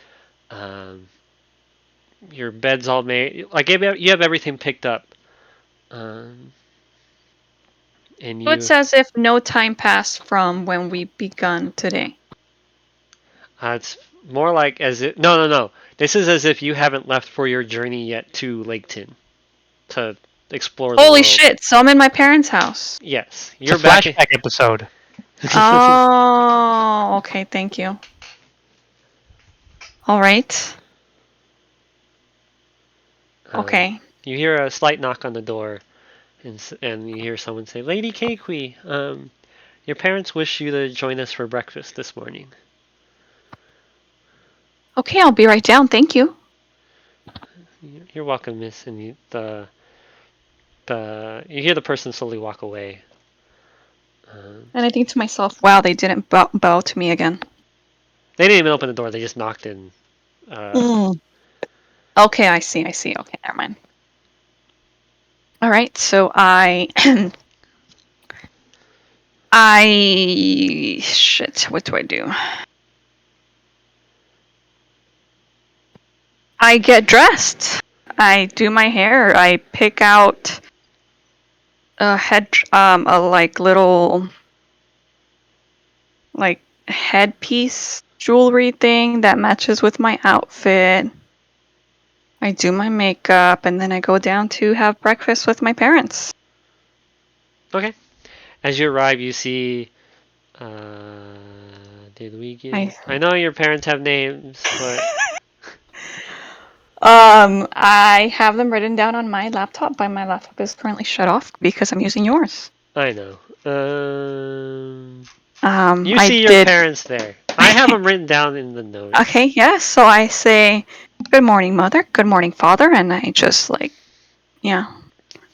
Your bed's all made. Like you have everything picked up. And So it says if no time passed from when we begun today. It's more like as if no. This is as if you haven't left for your journey yet to Laketon to explore the Holy world. shit! So I'm in my parents' house. Yes, It's you're a back. flashback episode. Oh, okay. Thank you. All right. Okay. You hear a slight knock on the door, and you hear someone say, "Lady Keikui, your parents wish you to join us for breakfast this morning." Okay, I'll be right down. Thank you. You're welcome, miss. And you hear the person slowly walk away. And I think to myself, wow, they didn't bow to me again. They didn't even open the door. They just knocked and. Okay, I see. Okay, never mind. All right, so shit, what do I do? I get dressed. I do my hair. I pick out a like little like headpiece jewelry thing that matches with my outfit. I do my makeup and then I go down to have breakfast with my parents. Okay. As you arrive, you see. Did we get? I know your parents have names, but. I have them written down on my laptop, but my laptop is currently shut off because I'm using yours. I know. You I see your parents there. I have them written down in the notes. Okay, yeah. So I say, "Good morning, mother. Good morning, father," and I just yeah.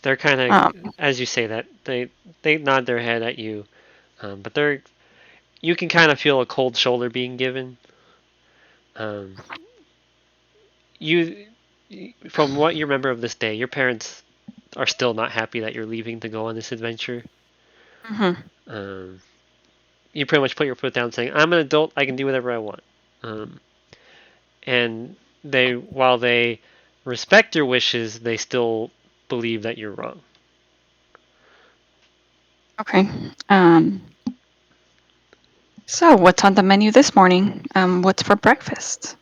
They're kind of, as you say that, they nod their head at you, but you can kind of feel a cold shoulder being given. From what you remember of this day, your parents are still not happy that you're leaving to go on this adventure. Mm-hmm. You pretty much put your foot down, saying, "I'm an adult. I can do whatever I want." And while they respect your wishes, they still believe that you're wrong. Okay. So what's on the menu this morning? What's for breakfast?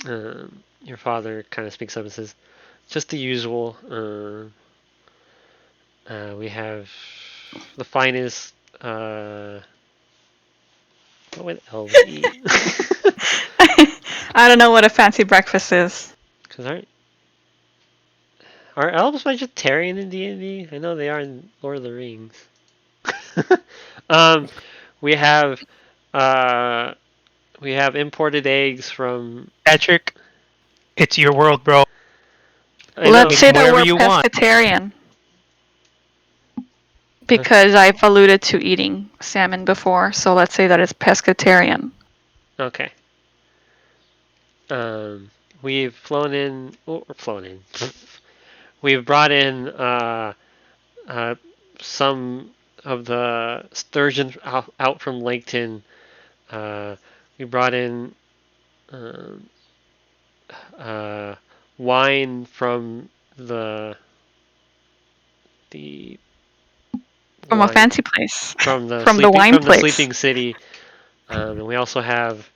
Your father kind of speaks up and says, "Just the usual. We have the finest. What would elves eat?" I don't know what a fancy breakfast is. Because are elves vegetarian in D&D? I know they are in Lord of the Rings. We have imported eggs from Patrick, it's your world, bro. Let's say that whatever we're you want. pescatarian. Because I've alluded to eating salmon before, so let's say that it's pescatarian. Okay. We've flown in. We've brought in some of the sturgeon out from Laketon. We brought in wine from From a fancy place. From the place. Sleeping City. And we also have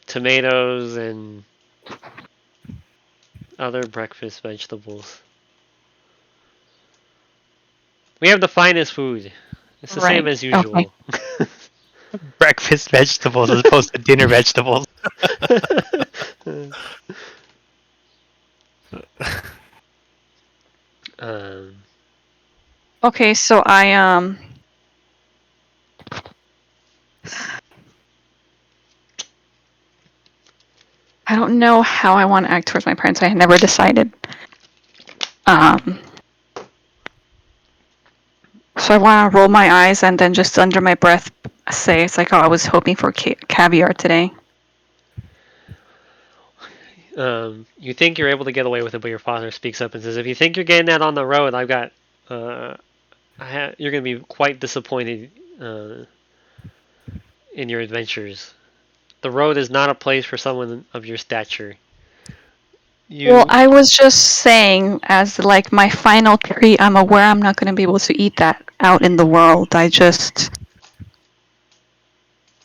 tomatoes and other breakfast vegetables. We have the finest food. It's the same Right. as usual. Breakfast vegetables as opposed to dinner vegetables. um, Okay, so I don't know how I want to act towards my parents. I had never decided. So I want to roll my eyes and then just under my breath say it's like, oh, I was hoping for caviar today. you think you're able to get away with it, but your father speaks up and says, "If you think you're getting that on the road, I've got. You're going to be quite disappointed in your adventures. The road is not a place for someone of your stature. Well, I was just saying, as like my final treat, I'm aware I'm not going to be able to eat that out in the world. I just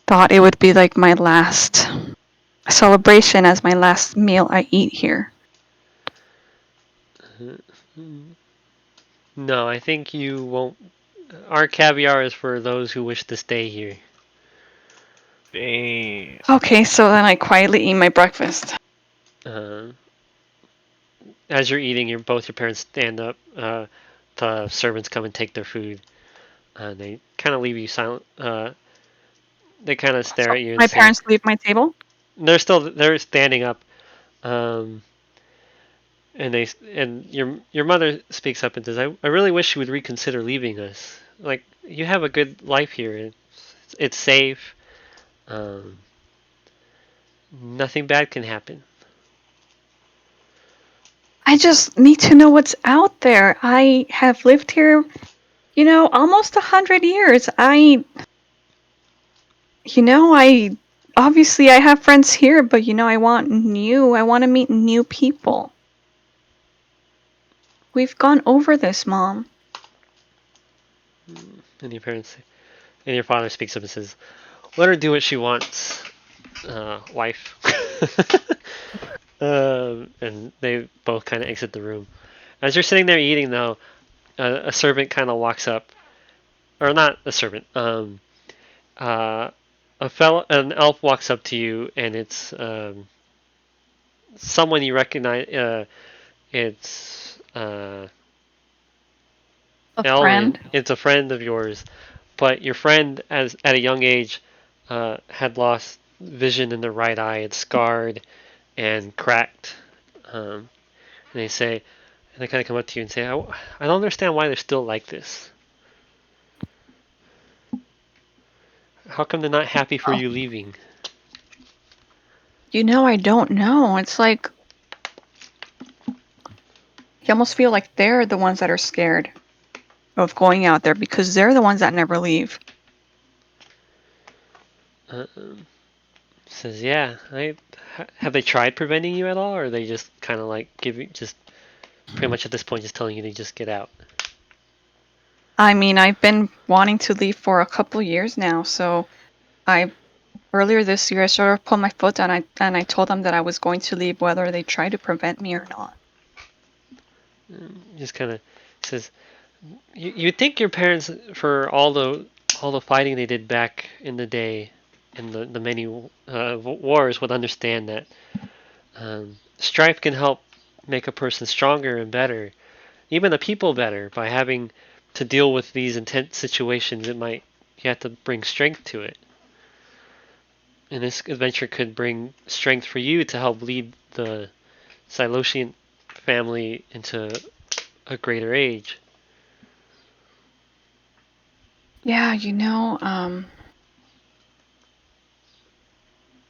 thought it would be like my last celebration as my last meal I eat here. No, I think you won't. Our caviar is for those who wish to stay here." Dang. Okay, so then I quietly eat my breakfast. As you're eating, both your parents stand up. The servants come and take their food. They kind of leave you silent. They kind of stare So at you and my say, parents leave my table. they're standing up. And your mother speaks up and says, I really wish you would reconsider leaving us. Like, you have a good life here. It's safe. Nothing bad can happen. I just need to know what's out there. I have lived here, almost 100 years. I obviously I have friends here, but I want to meet new people. We've gone over this, Mom. And your father speaks up and says, "Let her do what she wants, wife." And they both kind of exit the room. As you're sitting there eating, though, a servant kind of walks up, or not a servant. An elf walks up to you, and it's someone you recognize. It's A Elwyn. friend. It's a friend of yours, but your friend, at a young age, had lost vision in the right eye. It's scarred and cracked. And they kind of come up to you and say, I don't understand why they're still like this. How come they're not happy for you leaving?" I don't know. It's like you almost feel like they're the ones that are scared of going out there because they're the ones that never leave. Says, "Yeah, have they tried preventing you at all, or are they just kind of like just pretty much at this point just telling you to just get out?" I mean, I've been wanting to leave for a couple years now, so earlier this year I sort of put my foot down and I told them that I was going to leave whether they tried to prevent me or not. Just kind of says, "You'd think your parents, for all the fighting they did back in the day, in the many wars, would understand that strife can help make a person stronger and better, even the people better, by having to deal with these intense situations. You have to bring strength to it. And this adventure could bring strength for you to help lead the Silosian family into a greater age." Yeah,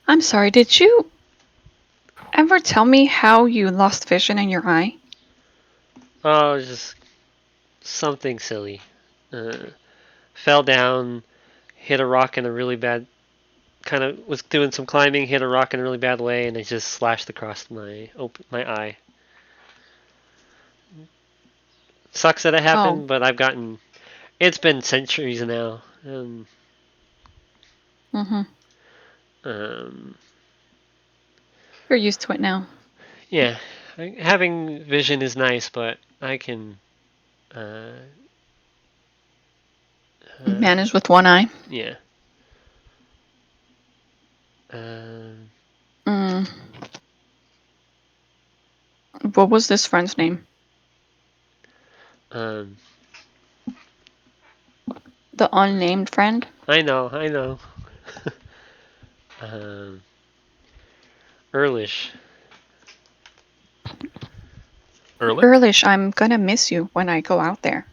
I'm sorry, did you ever tell me how you lost vision in your eye? Oh, just something silly. Fell down, hit a rock in a really bad, kind of was doing some climbing, hit a rock in a really bad way, and it just slashed across my eye. Sucks that it happened, but it's been centuries now. Mm-hmm. Um, You're used to it now. yeah, having vision is nice, but I can. Uh, Manage with one eye. yeah. Um, Mm. What was this friend's name? um, The unnamed friend? I know. um, Earlish. Early? Earlish, I'm gonna miss you when I go out there.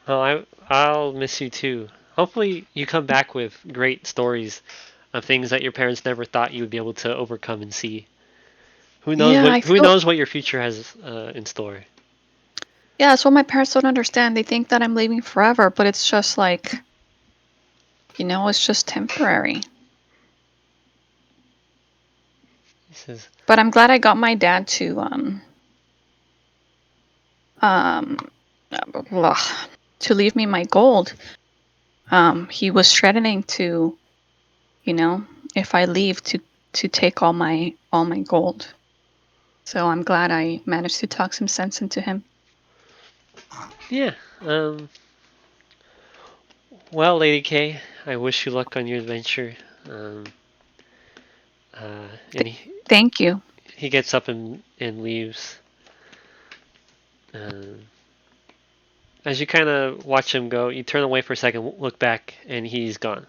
Oh, I'll miss you too. Hopefully, you come back with great stories of things that your parents never thought you would be able to overcome and see. Yeah, I Who feel. knows what your future has in store. Yeah, that's what my parents don't understand. They think that I'm leaving forever, but it's just like, it's just temporary. He says, But I'm glad I got my dad to um blah, to leave me my gold. He was threatening to, if I leave to take all my gold. So I'm glad I managed to talk some sense into him. yeah. Well, Lady K, I wish you luck on your adventure. Um, and Thank you. he gets up and leaves. Um, as you kind of watch him go, you turn away for a second, look back, and he's gone.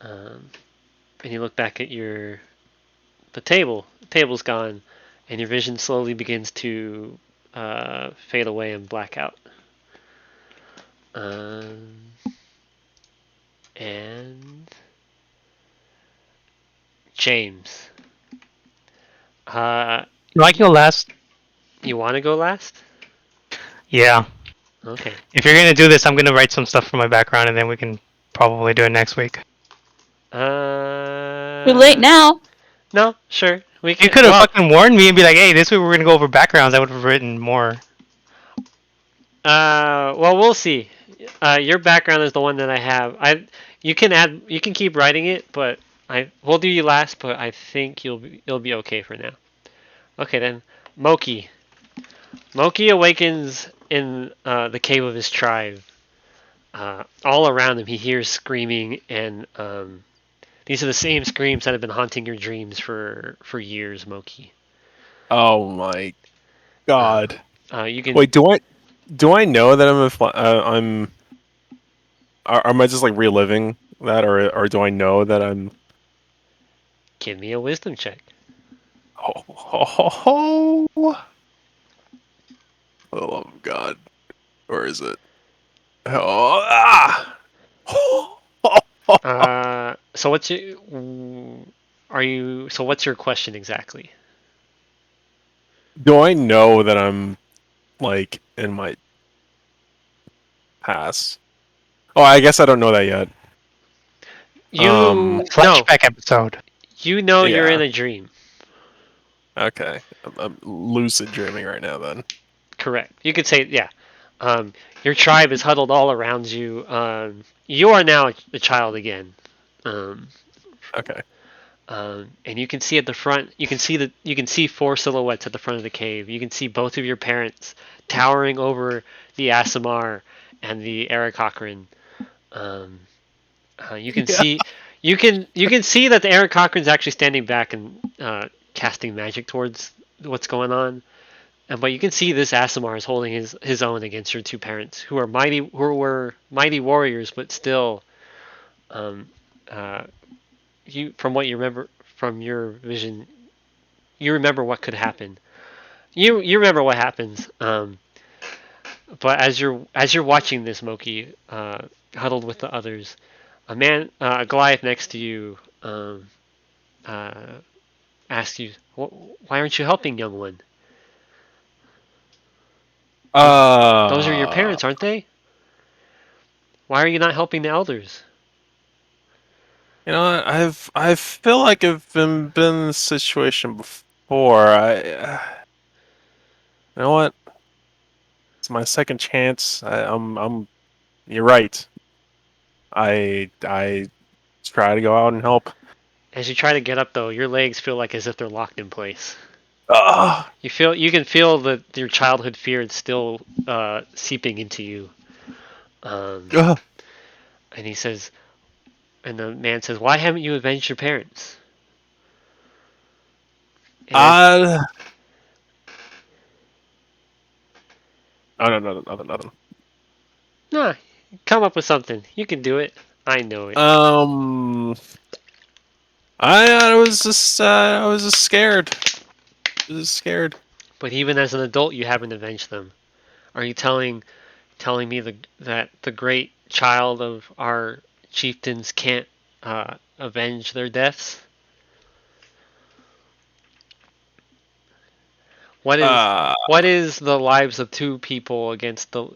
And you look back at the table. The table's gone, and your vision slowly begins to fade away and black out. And James, You like your last? you want to go last? Yeah. Okay. If you're gonna do this, I'm gonna write some stuff for my background, and then we can probably do it next week. Too late now. No, sure. We You can. could have Well, fucking warned me and be like, "Hey, this week we're gonna go over backgrounds." I would have written more. well, we'll see. Your background is the one that I have. You can add. You can keep writing it, but we'll do you last. But I think you'll be okay for now. Okay then, Moki. Moki awakens in the cave of his tribe. All around him, he hears screaming, and these are the same screams that have been haunting your dreams for years, Moki. Oh my god. You can Wait, do I know that am I just like reliving that, or do I know that I'm? give me a wisdom check. Oh, oh God, where is it? Oh, ah! So what's your are you? So what's your question exactly? Do I know that I'm like in my past? Oh, I guess I don't know that yet. You no, Flashback episode. you know you're in Yeah. a dream. Okay, I'm lucid dreaming right now. Then. Correct. You could say yeah. Your tribe is huddled all around you. You are now a child again. Um, Okay. and you can see at the front. You can see four silhouettes at the front of the cave. You can see both of your parents towering over the Asimar and the Eric Cochran. You can Yeah. see you can see that the Eric Cochran's actually standing back and casting magic towards what's going on. But you can see this Asimar is holding his own against your two parents, who were mighty warriors, but still, you from what you remember from your vision, you remember what could happen. You remember what happens. But as you're watching this, Moki, huddled with the others, a Goliath next to you, asks you, "Why aren't you helping, young one? Those are your Uh, parents, aren't they? Why are you not helping the elders?" you know what? I feel like I've been in this situation before. You know what? It's my second chance. I'm. You're right. I try to go out and help. As you try to get up, though, your legs feel like as if they're locked in place. Ah, You can feel that your childhood fear is still seeping into you. ah. And he says, and the man says, "Why haven't you avenged your parents?" And Oh, no, nothing. nah, come up with something. You can do it. I know it. I was just scared. I was just scared. But even as an adult, you haven't avenged them. Are you telling me that the great child of our chieftains can't avenge their deaths? Uh, What is the lives of two people against the?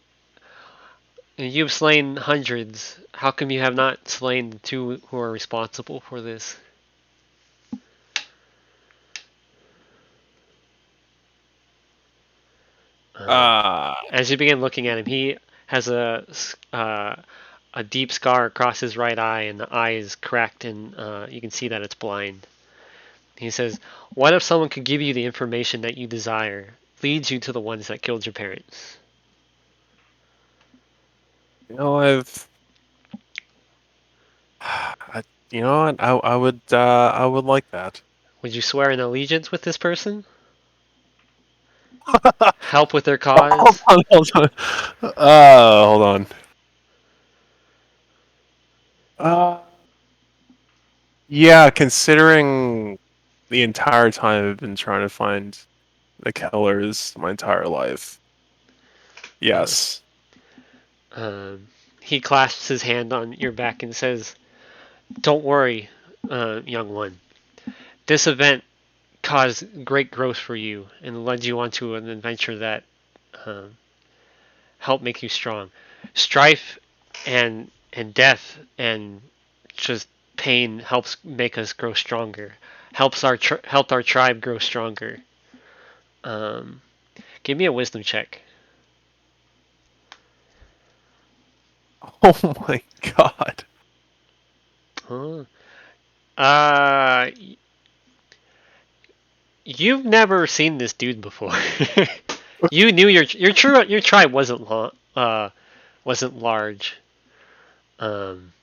You've slain hundreds. How come you have not slain the two who are responsible for this? uh, As you begin looking at him, he has a deep scar across his right eye, and the eye is cracked, and you can see that it's blind. He says, "What if someone could give you the information that you desire, leads you to the ones that killed your parents?" you know, you know what? I would like that. Would you swear an allegiance with this person? Help with their Hold cause? on, hold on. Hold on. Uh, yeah, considering the entire time I've been trying to find the killers my entire life. Yes. Um, he clasps his hand on your back and says, "Don't worry, young one. This event caused great growth for you and led you onto an adventure that um, helped make you strong. Strife and death and just pain helps make us grow stronger. Helped our tribe grow stronger. Um, Give me a wisdom check." Oh my god. Huh. Uh, you've never seen this dude before. You knew your tribe wasn't large. Um,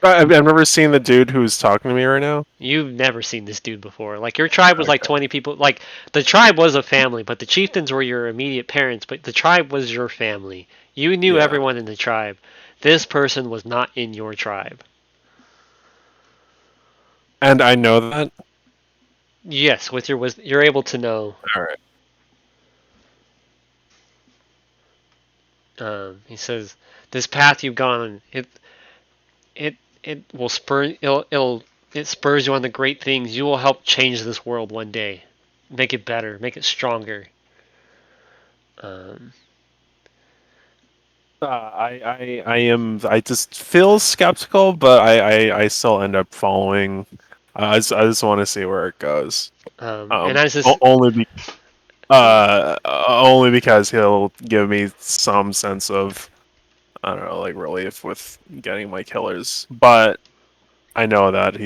I've never seen the dude who's talking to me right now. you've never seen this dude before. Like your tribe was like Okay. 20 people. Like the tribe was a family, but the chieftains were your immediate parents. But the tribe was your family. You knew Yeah. everyone in the tribe. This person was not in your tribe. And I know that. Yes, with your wisdom, you're able to know. All right. He says, "This path you've gone, it it will it spurs you on the great things. You will help change this world one day, make it better, make it stronger." Um, I just feel skeptical, but I still end up following. I just want to see where it goes. and as this, Only because he'll give me some sense of, I don't know, like relief with getting my killers. But I know that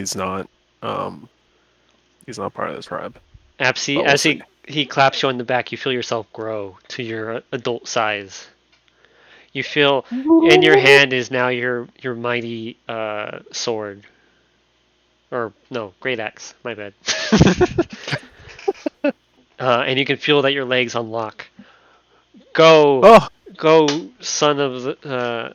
um he's not part of this tribe. But we'll as see. he claps you on the back, you feel yourself grow to your adult size. You feel in your hand is now your mighty sword, or no, great axe. My bad. And you can feel that your legs unlock. Go, Oh, go, son of the.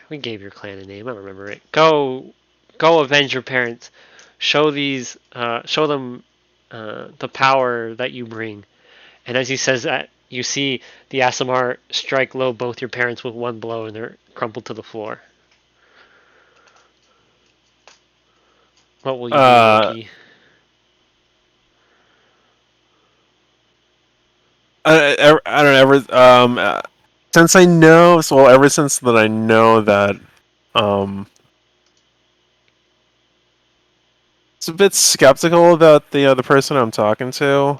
We gave your clan a name. I don't remember it. Go, go, avenge your parents. Show them the power that you bring. And as he says that, you see the Asimar strike low both your parents with one blow, and they're crumpled to the floor. What will you do, uh, Loki? I don't ever since I know so well, ever since that I know that um it's a bit skeptical about the person I'm talking to.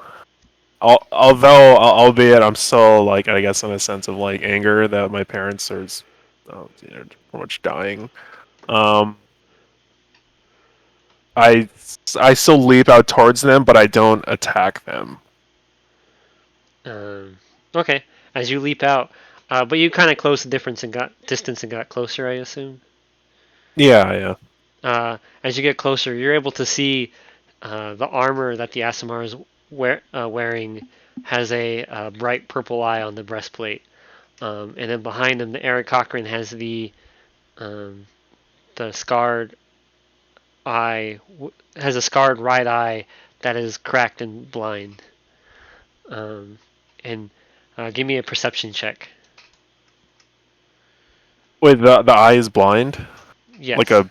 Albeit I'm still like, I guess, in a sense of like anger that my parents are pretty much dying. Um I still leap out towards them, but I don't attack them. Okay. As you leap out, but you kind of closed the difference and got distance and got closer, I assume. Yeah. As you get closer, you're able to see the armor that the Aasimar is wearing has a bright purple eye on the breastplate, and then behind him, the Eric Cochran has the scarred eye has a scarred right eye that is cracked and blind. And give me a perception check. Wait, the eye is blind, Yes. like a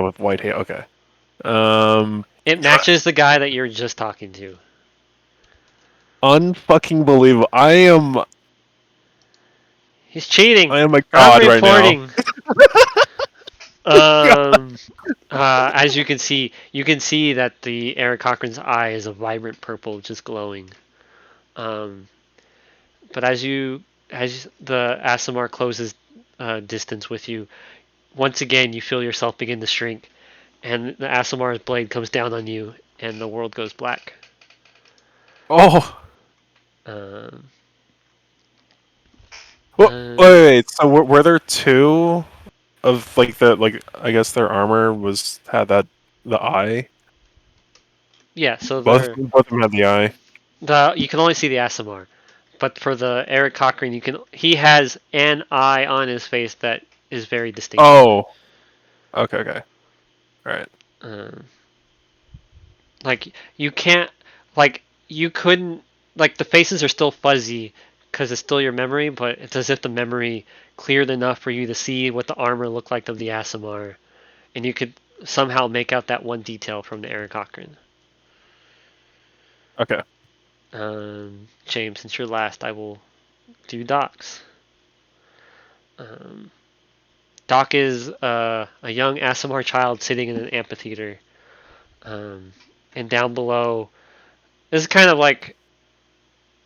with white hair. Okay. It matches the guy that you're just talking to. Unfucking believable. He's cheating. I am a I'm god right now. reporting. As you can see that the Eric Cochran's eye is a vibrant purple, just glowing. But as the Aasimar closes distance with you, once again you feel yourself begin to shrink, and the Aasimar's blade comes down on you, and the world goes black. Oh. Um, Wait. So were there two of I guess their armor had the eye? yeah, so Both of them had the eye. you can only see the Aasimar, but for the Eric Cochran, he has an eye on his face that is very distinct. Oh. Okay. All right. You can't, you couldn't, the faces are still fuzzy because it's still your memory, but it's as if the memory cleared enough for you to see what the armor looked like of the Aasimar, and you could somehow make out that one detail from the Eric Cochran. Okay. James, since you're last, I will do Doc's. Doc is a young Aasimar child sitting in an amphitheater. And down below, this is kind of like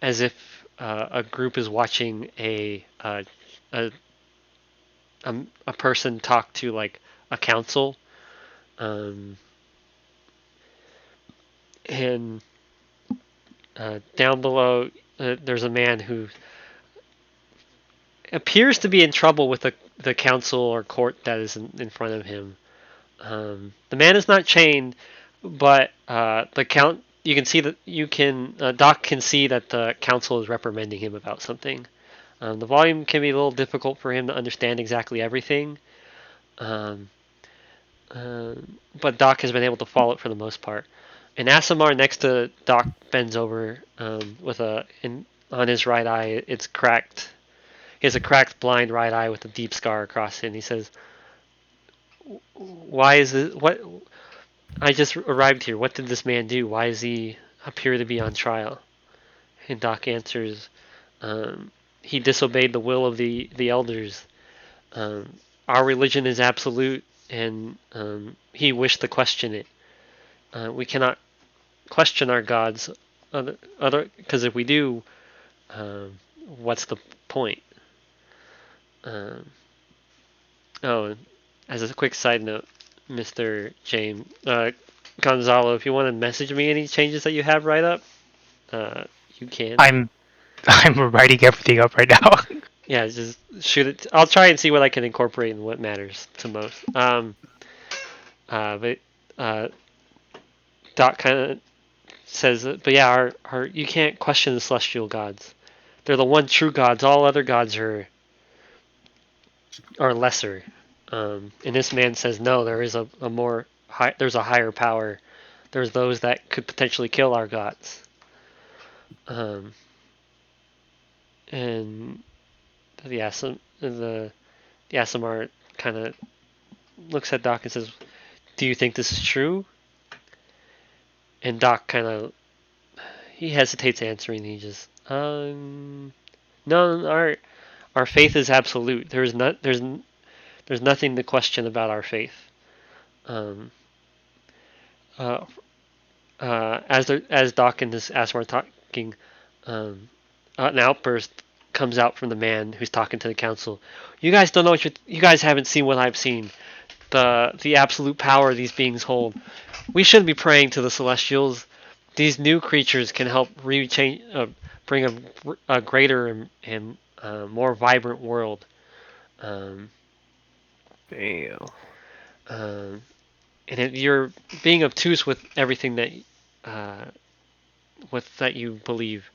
as if a group is watching a person talk to like a council, and down below there's a man who appears to be in trouble with the council or court that is in front of him. The man is not chained, but you can see that Doc can see that the council is reprimanding him about something. The volume can be a little difficult for him to understand exactly everything, but Doc has been able to follow it for the most part. And Aasimar next to Doc bends over on his right eye. It's cracked. He has a cracked blind right eye with a deep scar across it. And he says, "Why is this? What? I just arrived here. What did this man do? Why does he appear to be on trial?" And Doc answers, "He disobeyed the will of the elders. Our religion is absolute, and he wished to question it. We cannot question our gods, because if we do, what's the point?" As a quick side note, Mr. James Gonzalo, if you want to message me any changes that you have right up, you can. I'm writing everything up right now. Yeah, just shoot it. I'll try and see what I can incorporate and what matters to most. But Doc kind of says, but yeah, our you can't question the celestial gods. They're the one true gods. All other gods are lesser. And this man says, no, there is there's a higher power. There's those that could potentially kill our gods. And the Aasimar kind of looks at Doc and says, "Do you think this is true?" And Doc he hesitates answering. He just, no, our faith is absolute. There's nothing to question about our faith. As Doc and this Aasimar are talking, an outburst comes out from the man who's talking to the council. "You guys don't know you guys haven't seen what I've seen. The absolute power these beings hold. we shouldn't be praying to the Celestials. These new creatures can help bring a greater and more vibrant world. Um, Damn. And you're being obtuse with everything that you believe.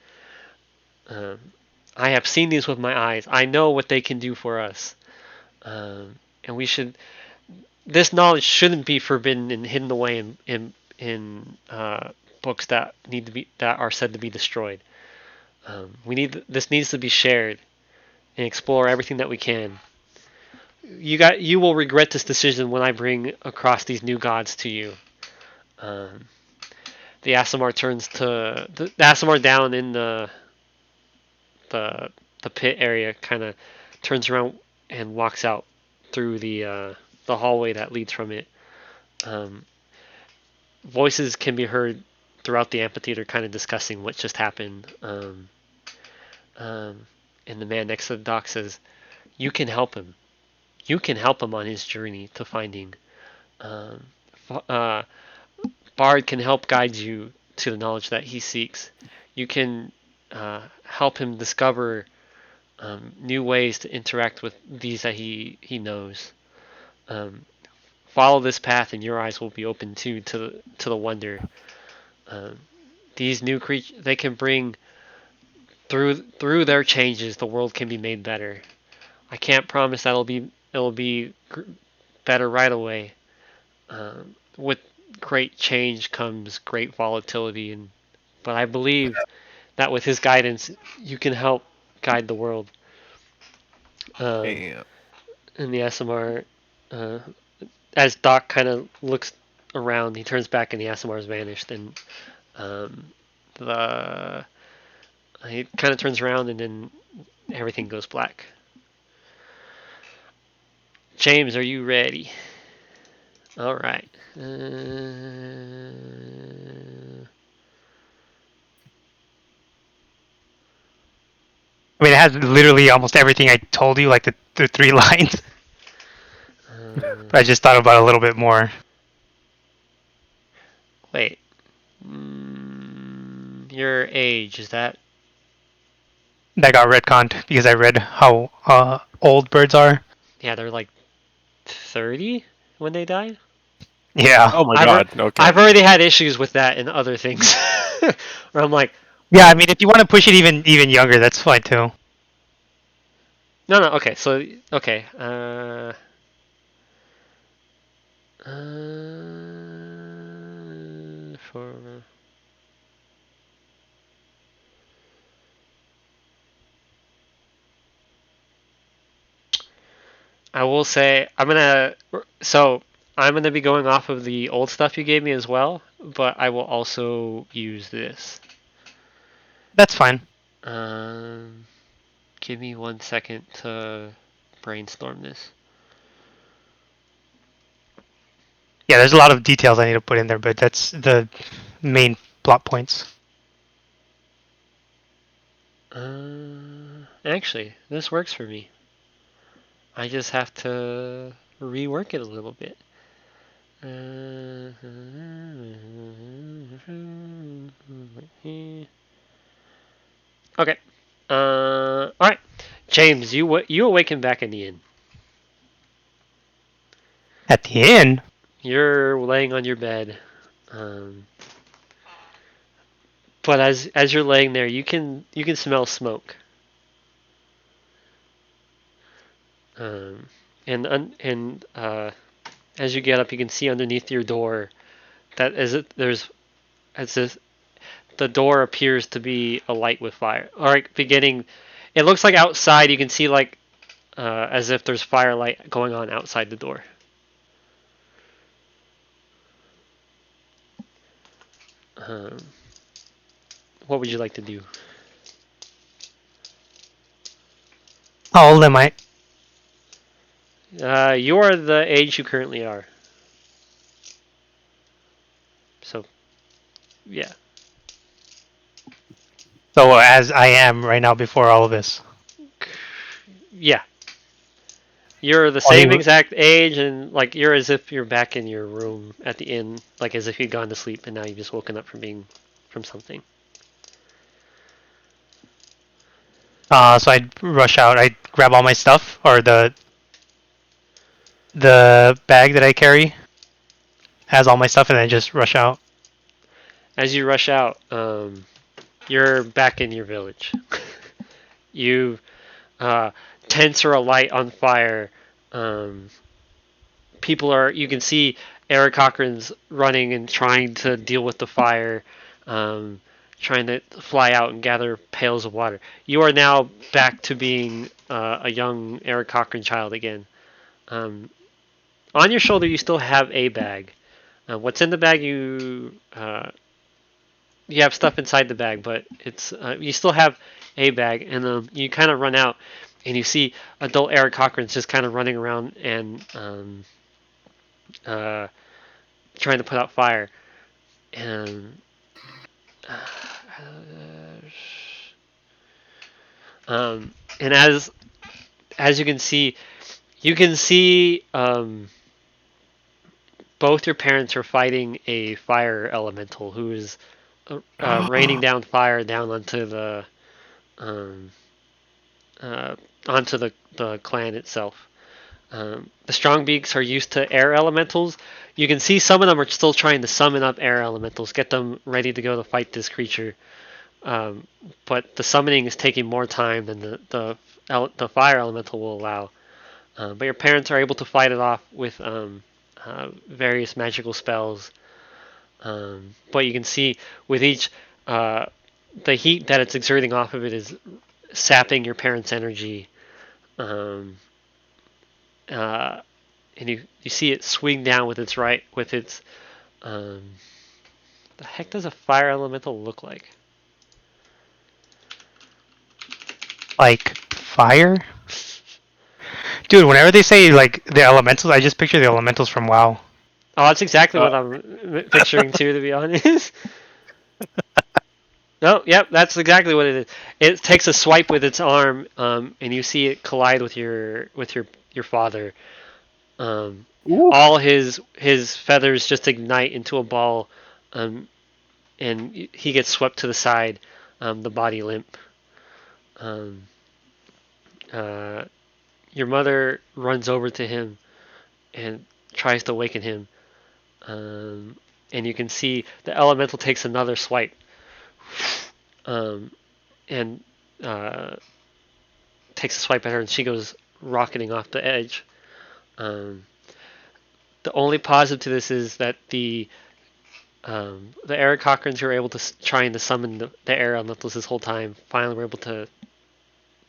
I have seen these with my eyes. I know what they can do for us, and we should. This knowledge shouldn't be forbidden and hidden away in books that are said to be destroyed. This needs to be shared and explore everything that we can. You will regret this decision when I bring across these new gods to you. The Aasimar turns to the Aasimar down in the pit area, kind of turns around and walks out through the hallway that leads from it. Voices can be heard throughout the amphitheater, kind of discussing what just happened. And the man next to the dock says, "You can help him. You can help him on his journey to finding. Bard can help guide you to the knowledge that he seeks. You can help him discover new ways to interact with these that he knows. Follow this path, and your eyes will be open to the wonder. These new creatures, they can bring through their changes, the world can be made better. I can't promise that it'll be better right away. With great change comes great volatility, but I believe that with his guidance, you can help guide the world." Damn. And the Aasimar, as Doc kind of looks around, he turns back and the Aasimar's vanished, and he kind of turns around and then everything goes black. James, are you ready? All right. I mean, it has literally almost everything I told you, like the 3 lines. But I just thought about it a little bit more. Wait. Your age, is that? That got retconned because I read how old birds are. Yeah, they're like 30 when they die. Yeah. Oh my I've god. Okay. I've already had issues with that in other things. Where I'm like, Yeah, I mean, if you want to push it even younger, that's fine too. no, okay, so, okay, for... I will say, I'm gonna be going off of the old stuff you gave me as well, but I will also use this. That's fine. Give me 1 second to brainstorm this. Yeah, there's a lot of details I need to put in there, but that's the main plot points. Actually, this works for me. I just have to rework it a little bit. Okay. All right. James, you awaken back in the inn. At the end, You're laying on your bed, but as you're laying there, you can smell smoke. And as you get up, you can see underneath your door that the door appears to be alight with fire. All right, it looks like outside you can see like as if there's firelight going on outside the door. What would you like to do? how old am I? You are the age you currently are. So, yeah. So as I am right now before all of this. Yeah. You're the Oh, same you- exact age, and like you're as if you're back in your room at the inn, like as if you'd gone to sleep, and now you've just woken up from something. So I'd rush out. I'd grab all my stuff or the bag that I carry has all my stuff, and then just rush out. As you rush out, you're back in your village. You tents are alight on fire. Um, people are. You can see Eric Cochran's running and trying to deal with the fire, trying to fly out and gather pails of water. You are now back to being a young Eric Cochran child again. Um, on your shoulder, you still have a bag. What's in the bag? You have stuff inside the bag, but it's you still have a bag, and you kind of run out, and you see adult Eric Cochran's just kind of running around and uh, trying to put out fire, and and as you can see both your parents are fighting a fire elemental who is raining down fire down onto the um, uh, onto the clan itself. The Strongbeaks are used to air elementals. You can see some of them are still trying to summon up air elementals, get them ready to go to fight this creature. But the summoning is taking more time than the fire elemental will allow. But your parents are able to fight it off with various magical spells. But you can see with each, the heat that it's exerting off of it is sapping your parents' energy. And you see it swing down with its the heck does a fire elemental look like? Like fire, dude. Whenever they say like the elementals, I just picture the elementals from WoW. Oh, that's exactly what Uh, I'm picturing too, to be honest. No, yep, that's exactly what it is. It takes a swipe with its arm, and you see it collide with your father. Ooh. All his feathers just ignite into a ball, and he gets swept to the side, the body limp. Um, uh, your mother runs over to him and tries to waken him, and you can see the elemental takes another swipe, and takes a swipe at her, and she goes rocketing off the edge. The only positive to this is that the Eric Cochrans who were able to trying to summon the air elementals this whole time finally were able to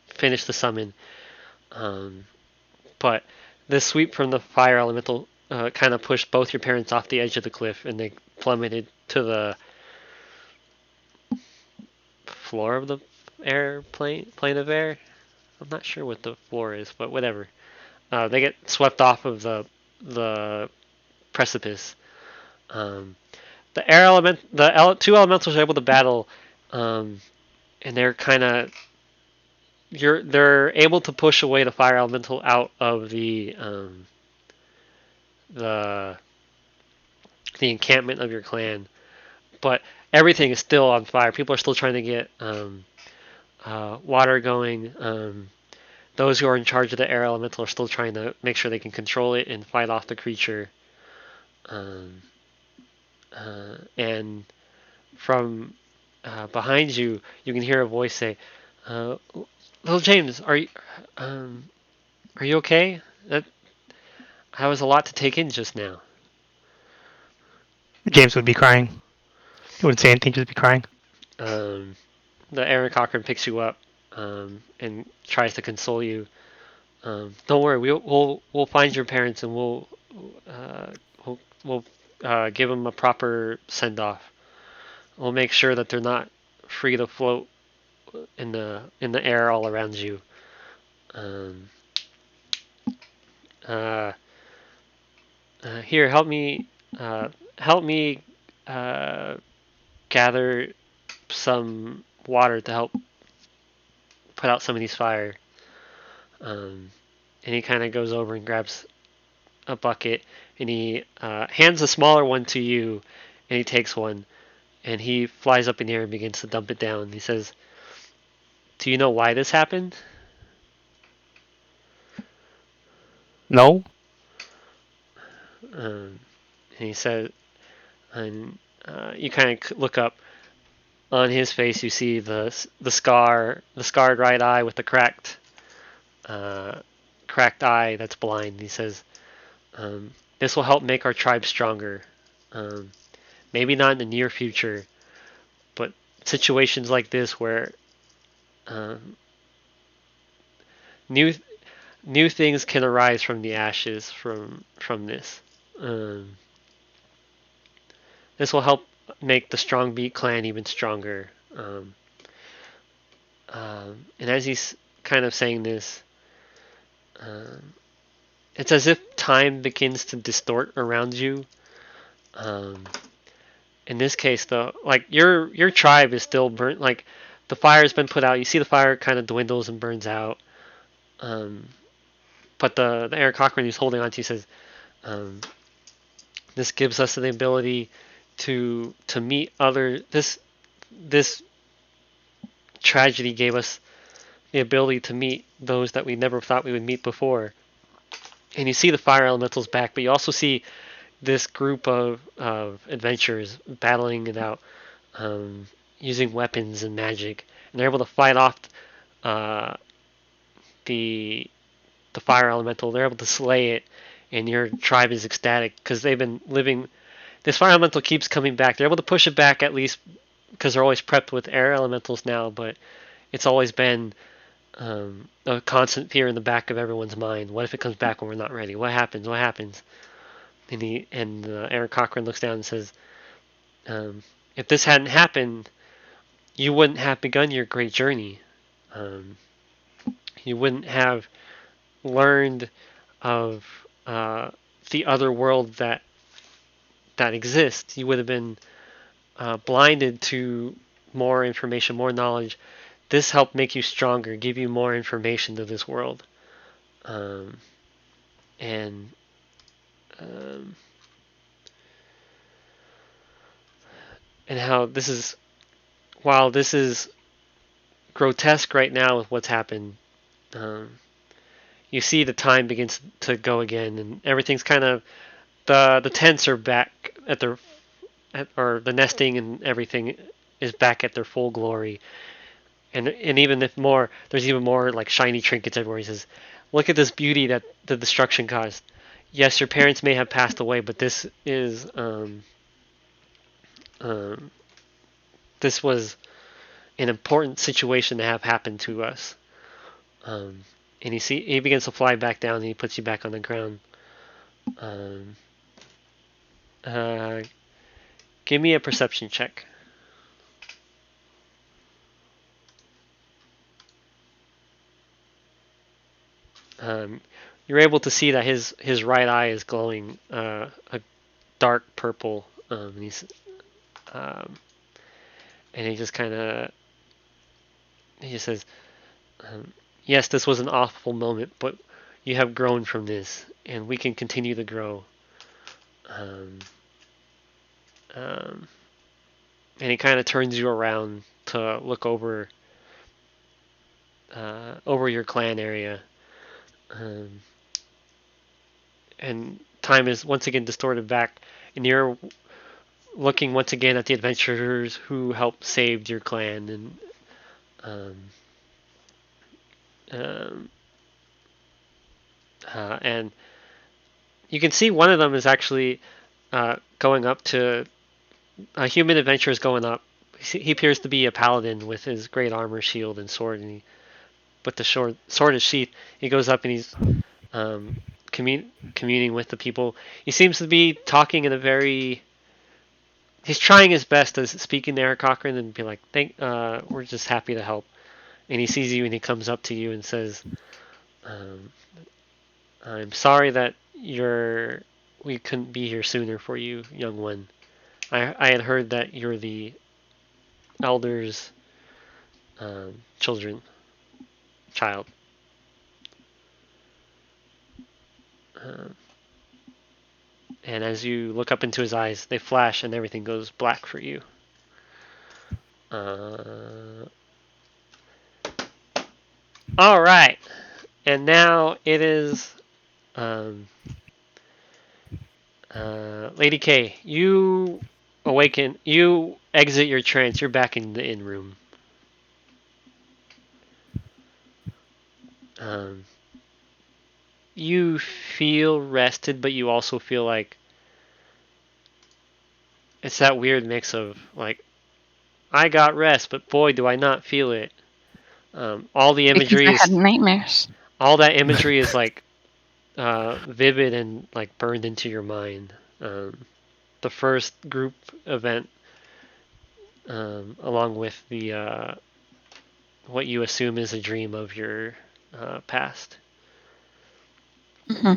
finish the summon. But this sweep from the fire elemental kind of pushed both your parents off the edge of the cliff, and they plummeted to the floor of the plane of air. I'm not sure what the floor is, but whatever. They get swept off of the precipice. The air element, two elementals are able to battle, and they're kind of they're able to push away the fire elemental out of the encampment of your clan, but everything is still on fire. People are still trying to get water going. Those who are in charge of the air elemental are still trying to make sure they can control it and fight off the creature. And from behind you, you can hear a voice say, "Little James, are you okay? That was a lot to take in just now." James would be crying. He wouldn't say anything, just be crying. The Aaron Cochran picks you up and tries to console you. Don't worry, we'll find your parents and we'll give them a proper send off. We'll make sure that they're not free to float in the air all around you. Here, help me gather some water to help put out some of these fire. and he kind of goes over and grabs a bucket, and he hands a smaller one to you, and he takes one, and he flies up in the air and begins to dump it down. He says, "Do you know why this happened?" No. And he said, and you kind of look up. On his face, you see the scarred right eye with the cracked eye that's blind. He says, "This will help make our tribe stronger. Maybe not in the near future, but situations like this where new new things can arise from the ashes from this. This will help make the Strongbeat clan even stronger." And as he's kind of saying this, it's as if time begins to distort around you. In this case, though, like your tribe is still burnt. Like the fire has been put out. You see the fire kind of dwindles and burns out. But the Aaron Cochrane who's holding on to you says, "This gives us the ability to meet other this tragedy gave us the ability to meet those that we never thought we would meet before." And you see the fire elementals back, but you also see this group of adventurers battling it out, using weapons and magic, and they're able to fight off the fire elemental. They're able to slay it, and your tribe is ecstatic because they've been living. This fire elemental keeps coming back. They're able to push it back at least because they're always prepped with air elementals now, but it's always been a constant fear in the back of everyone's mind. What if it comes back when we're not ready? What happens? What happens? And Aaron Cochrane looks down and says, "If this hadn't happened, you wouldn't have begun your great journey. You wouldn't have learned of the other world that exists. You would have been blinded to more information, more knowledge. This helped make you stronger, give you more information to this world." And how this is, while this is grotesque right now with what's happened, you see the time begins to go again, and everything's kind of, the tents are back at their, or the nesting and everything is back at their full glory. And even if more, there's even more like shiny trinkets everywhere. He says, "Look at this beauty that the destruction caused. Yes, your parents may have passed away, but this is this was an important situation to have happen to us." And he begins to fly back down, and he puts you back on the ground. Give me a perception check. You're able to see that his right eye is glowing a dark purple. And he just kind of, he just says, "Yes, this was an awful moment, but you have grown from this, and we can continue to grow." And he kind of turns you around to look over your clan area. And time is once again distorted back, and you're looking once again at the adventurers who helped save your clan, and you can see one of them is actually going up to a human adventurer is going up. He appears to be a paladin with his great armor, shield, and sword, and with the sword is sheathed. He goes up and he's communing with the people. He seems to be talking in a very, he's trying his best to speak in Aaron Cochrane and be like, we're just happy to help." And he sees you and he comes up to you and says, "I'm sorry that we couldn't be here sooner for you, young one. I had heard that you're the elder's child." Um, and as you look up into his eyes, they flash and everything goes black for you. All right, and now it is Lady K. You awaken. You exit your trance. You're back in the inn room. You feel rested, but you also feel like it's that weird mix of like, I got rest, but boy, do I not feel it. All the Because imagery I is had nightmares. all that imagery is like vivid and like burned into your mind. The first group event, along with the what you assume is a dream of your past. Hmm.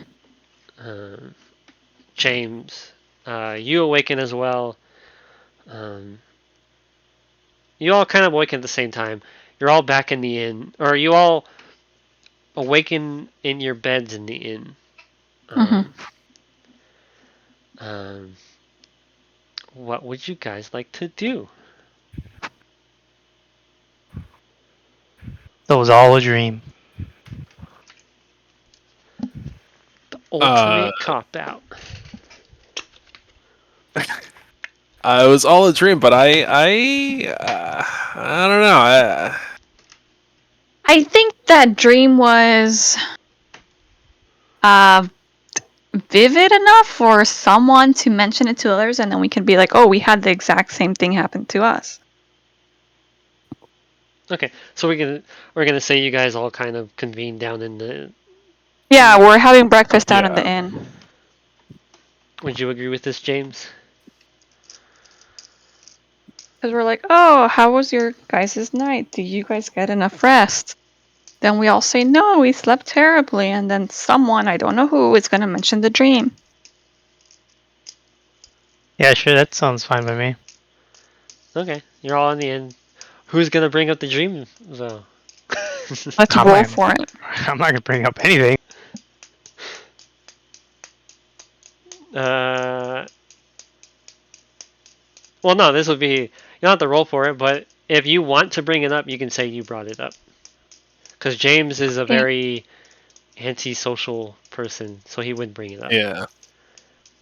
James, you awaken as well. You all kind of awaken at the same time. You're all back in the inn, or you all awaken in your beds in the inn. What would you guys like to do? That was all a dream. The ultimate cop out. It was all a dream, but I don't know. I think that dream was vivid enough for someone to mention it to others, and then we can be like, "Oh, we had the exact same thing happen to us." Okay, so we're gonna say you guys all kind of convene down in the. Yeah, we're having breakfast down in Yeah. the inn. Would you agree with this, James? Because we're like, "Oh, how was your guys' night? Did you guys get enough rest?" Then we all say, "No, we slept terribly." And then someone, I don't know who, is going to mention the dream. Yeah, sure, that sounds fine by me. Okay, you're all in the end. Who's gonna bring up the dream though? Let's I'm roll not- for it. I'm not gonna bring up anything. Well, no, this would be, you don't have to roll for it, but if you want to bring it up, you can say you brought it up. Because James is a very antisocial person, so he wouldn't bring it up. Yeah.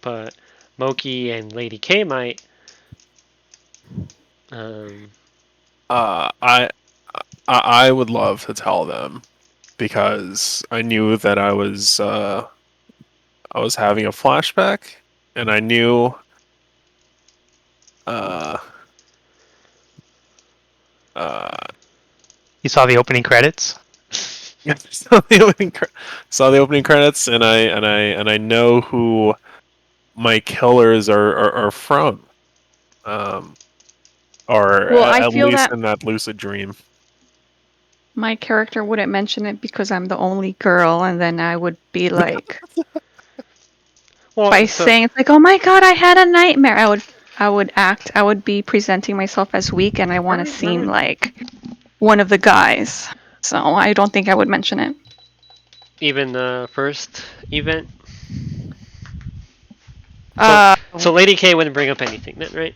But Moki and Lady K might. I would love to tell them because I knew that I was having a flashback, and I knew You saw the opening credits? saw the opening credits, and I know who my killers are from, or Well, I at feel least that in that lucid dream. my character wouldn't mention it because I'm the only girl, and then I would be like, Well, by so, saying it's like, "Oh my god, I had a nightmare." I would be presenting myself as weak, and I want to seem like one of the guys. So I don't think I would mention it. even the first event. Uh, So Lady K wouldn't bring up anything then, right?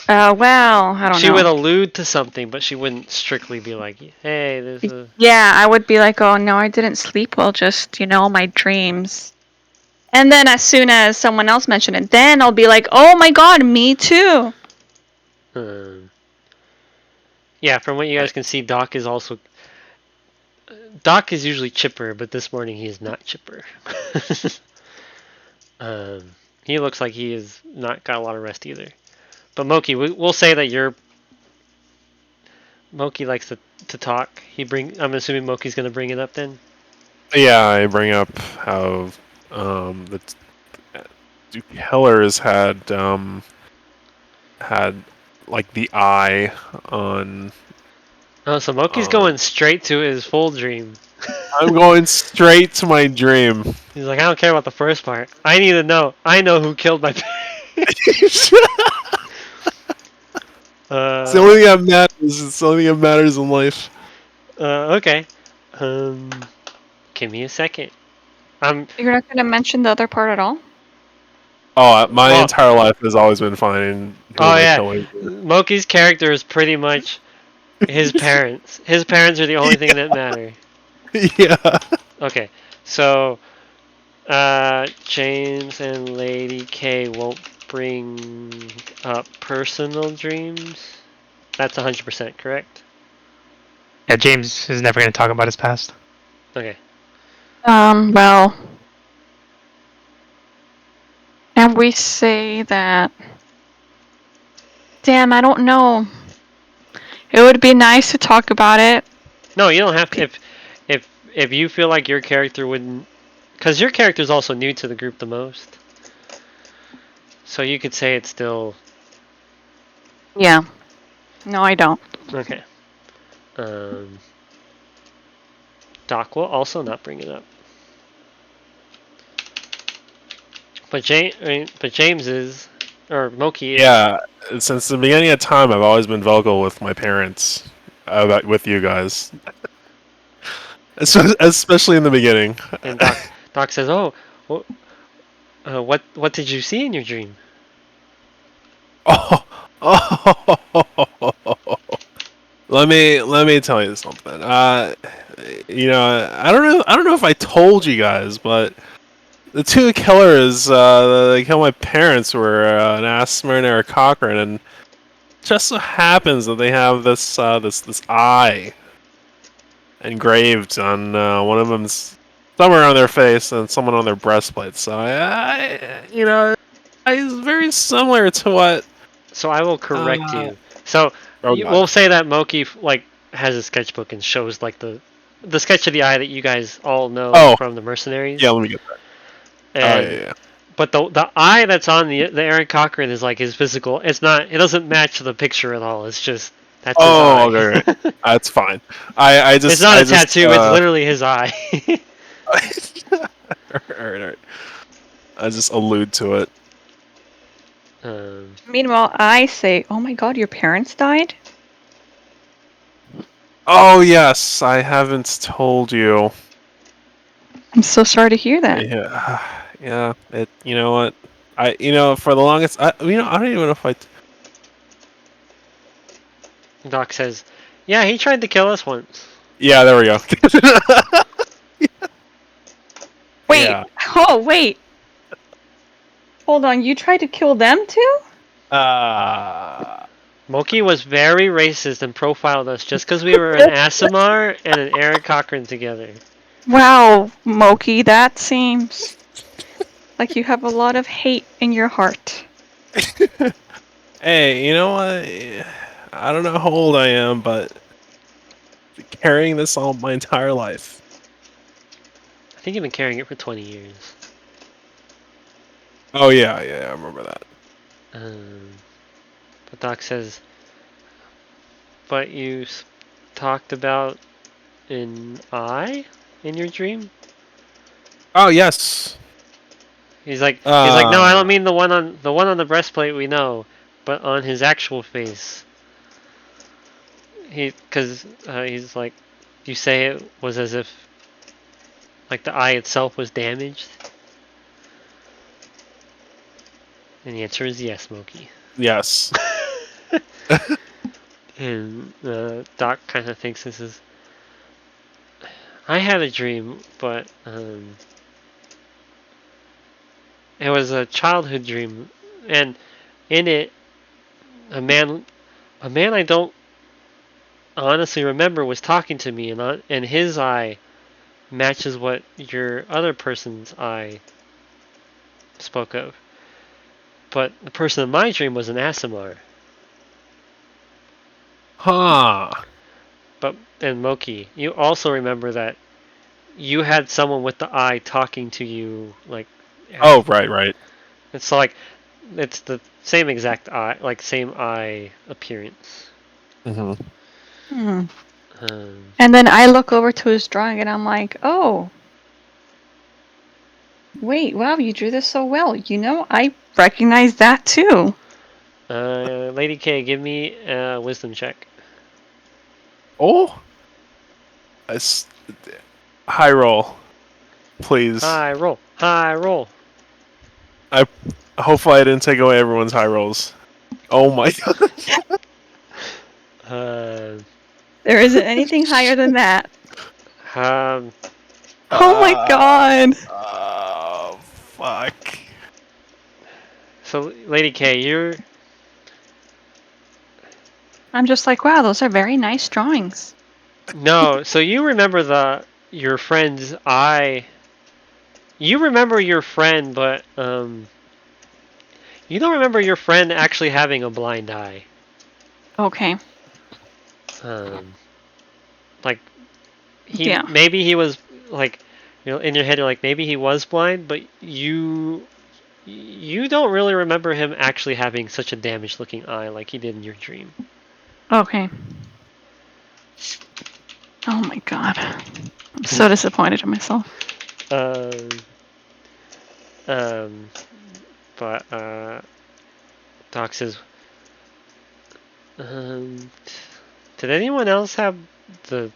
well, I don't She know. would allude to something, but she wouldn't strictly be like, "Hey, there's a." Yeah, I would be like, "Oh no, I didn't sleep well. Just my dreams." And then as soon as someone else mentioned it, then I'll be like, "Oh my god, me too." Yeah, from what you guys can see, Doc is also. Doc is usually chipper, but this morning he is not chipper. He looks like he has not got a lot of rest either. But Moki, we'll say that you're. Moki likes to talk. I'm assuming Moki's gonna bring it up then. Yeah, I bring up how the killers had like the eye on. Oh, so Moki's going straight to his full dream. I'm going straight to my dream. He's like, I don't care about the first part. I need to know. I know who killed my parents. It's the only thing that matters. It's the only thing that matters in life. Okay. Give me a second. You're not going to mention the other part at all? Oh, my Well- entire life has always been finding who Oh the yeah, killer is. Moki's character is pretty much his parents. His parents are the only thing that matter. Yeah. Okay, so James and Lady K won't bring up personal dreams. That's 100% correct. Yeah, James is never going to talk about his past. Okay. Well. And we say that. Damn, I don't know. It would be nice to talk about it. No, you don't have to. If you feel like your character wouldn't, because your character is also new to the group the most, so you could say it's still Yeah. No, I don't. okay. Doc will also not bring it up. But James is, or Moki is. Yeah. Since the beginning of time, I've always been vocal with my parents about with you guys, especially in the beginning. And Doc says, "Oh, what did you see in your dream?" Oh, let me tell you something. I don't know if I told you guys, but the two killers that killed my parents were an Asthma and Eric Cochran, and just so happens that they have this eye engraved on one of them's somewhere on their face and someone on their breastplate. So it's very similar to what. So I will correct you. So we'll say that Moki has a sketchbook and shows the sketch of the eye that you guys all know from the Mercenaries. Yeah, let me get that. And, Yeah. But the eye that's on the Aaron Cochran is his physical. It's not. It doesn't match the picture at all. It's just that's his eye. Okay. That's fine. I just. It's not a tattoo. It's literally his eye. Alright. I just allude to it. Meanwhile, I say, "Oh my God, your parents died." Oh yes, I haven't told you. I'm so sorry to hear that. Yeah. You know what? For the longest, I don't even know if I. Doc says, "Yeah, he tried to kill us once." Yeah, there we go. Wait. Yeah. Oh, wait. Hold on. You tried to kill them too? Moki was very racist and profiled us just because we were an Asimar and an Eric Cochran together. Wow, Moki, that seems like you have a lot of hate in your heart. Hey, you know what? I don't know how old I am, but carrying this all my entire life. I think you've been carrying it for 20 years. Oh yeah, I remember that. But Doc says, but you talked about an eye in your dream? Oh yes. He's like, no, I don't mean the one on the breastplate we know, but on his actual face. Because he's like, you say it was as if the eye itself was damaged. And the answer is yes, Moki. Yes. And Doc kind of thinks this is. I had a dream, but it was a childhood dream, and in it, a man I don't honestly remember was talking to me, and his eye matches what your other person's eye spoke of. But the person in my dream was an Asimar. Huh. And Moki, you also remember that you had someone with the eye talking to you, Oh, right. It's it's the same exact eye, same eye appearance. And then I look over to his drawing and I'm like, oh. Wait, wow, you drew this so well. I recognize that too. Lady K, give me a wisdom check. Oh. High roll. Please. High roll. High roll. Hopefully, I didn't take away everyone's high rolls. Oh my god. Uh, There isn't anything higher than that. um, Oh my god. Oh, fuck. so, Lady K, you're... I'm just like, wow, those are very nice drawings. No, so you remember your friend's eye. You remember your friend, but you don't remember your friend actually having a blind eye. Okay. Like Yeah. maybe he was like, in your head you're like maybe he was blind, but you don't really remember him actually having such a damaged looking eye like he did in your dream. Okay. Oh my god. I'm so disappointed in myself. Um, but Doc says, did anyone else have the?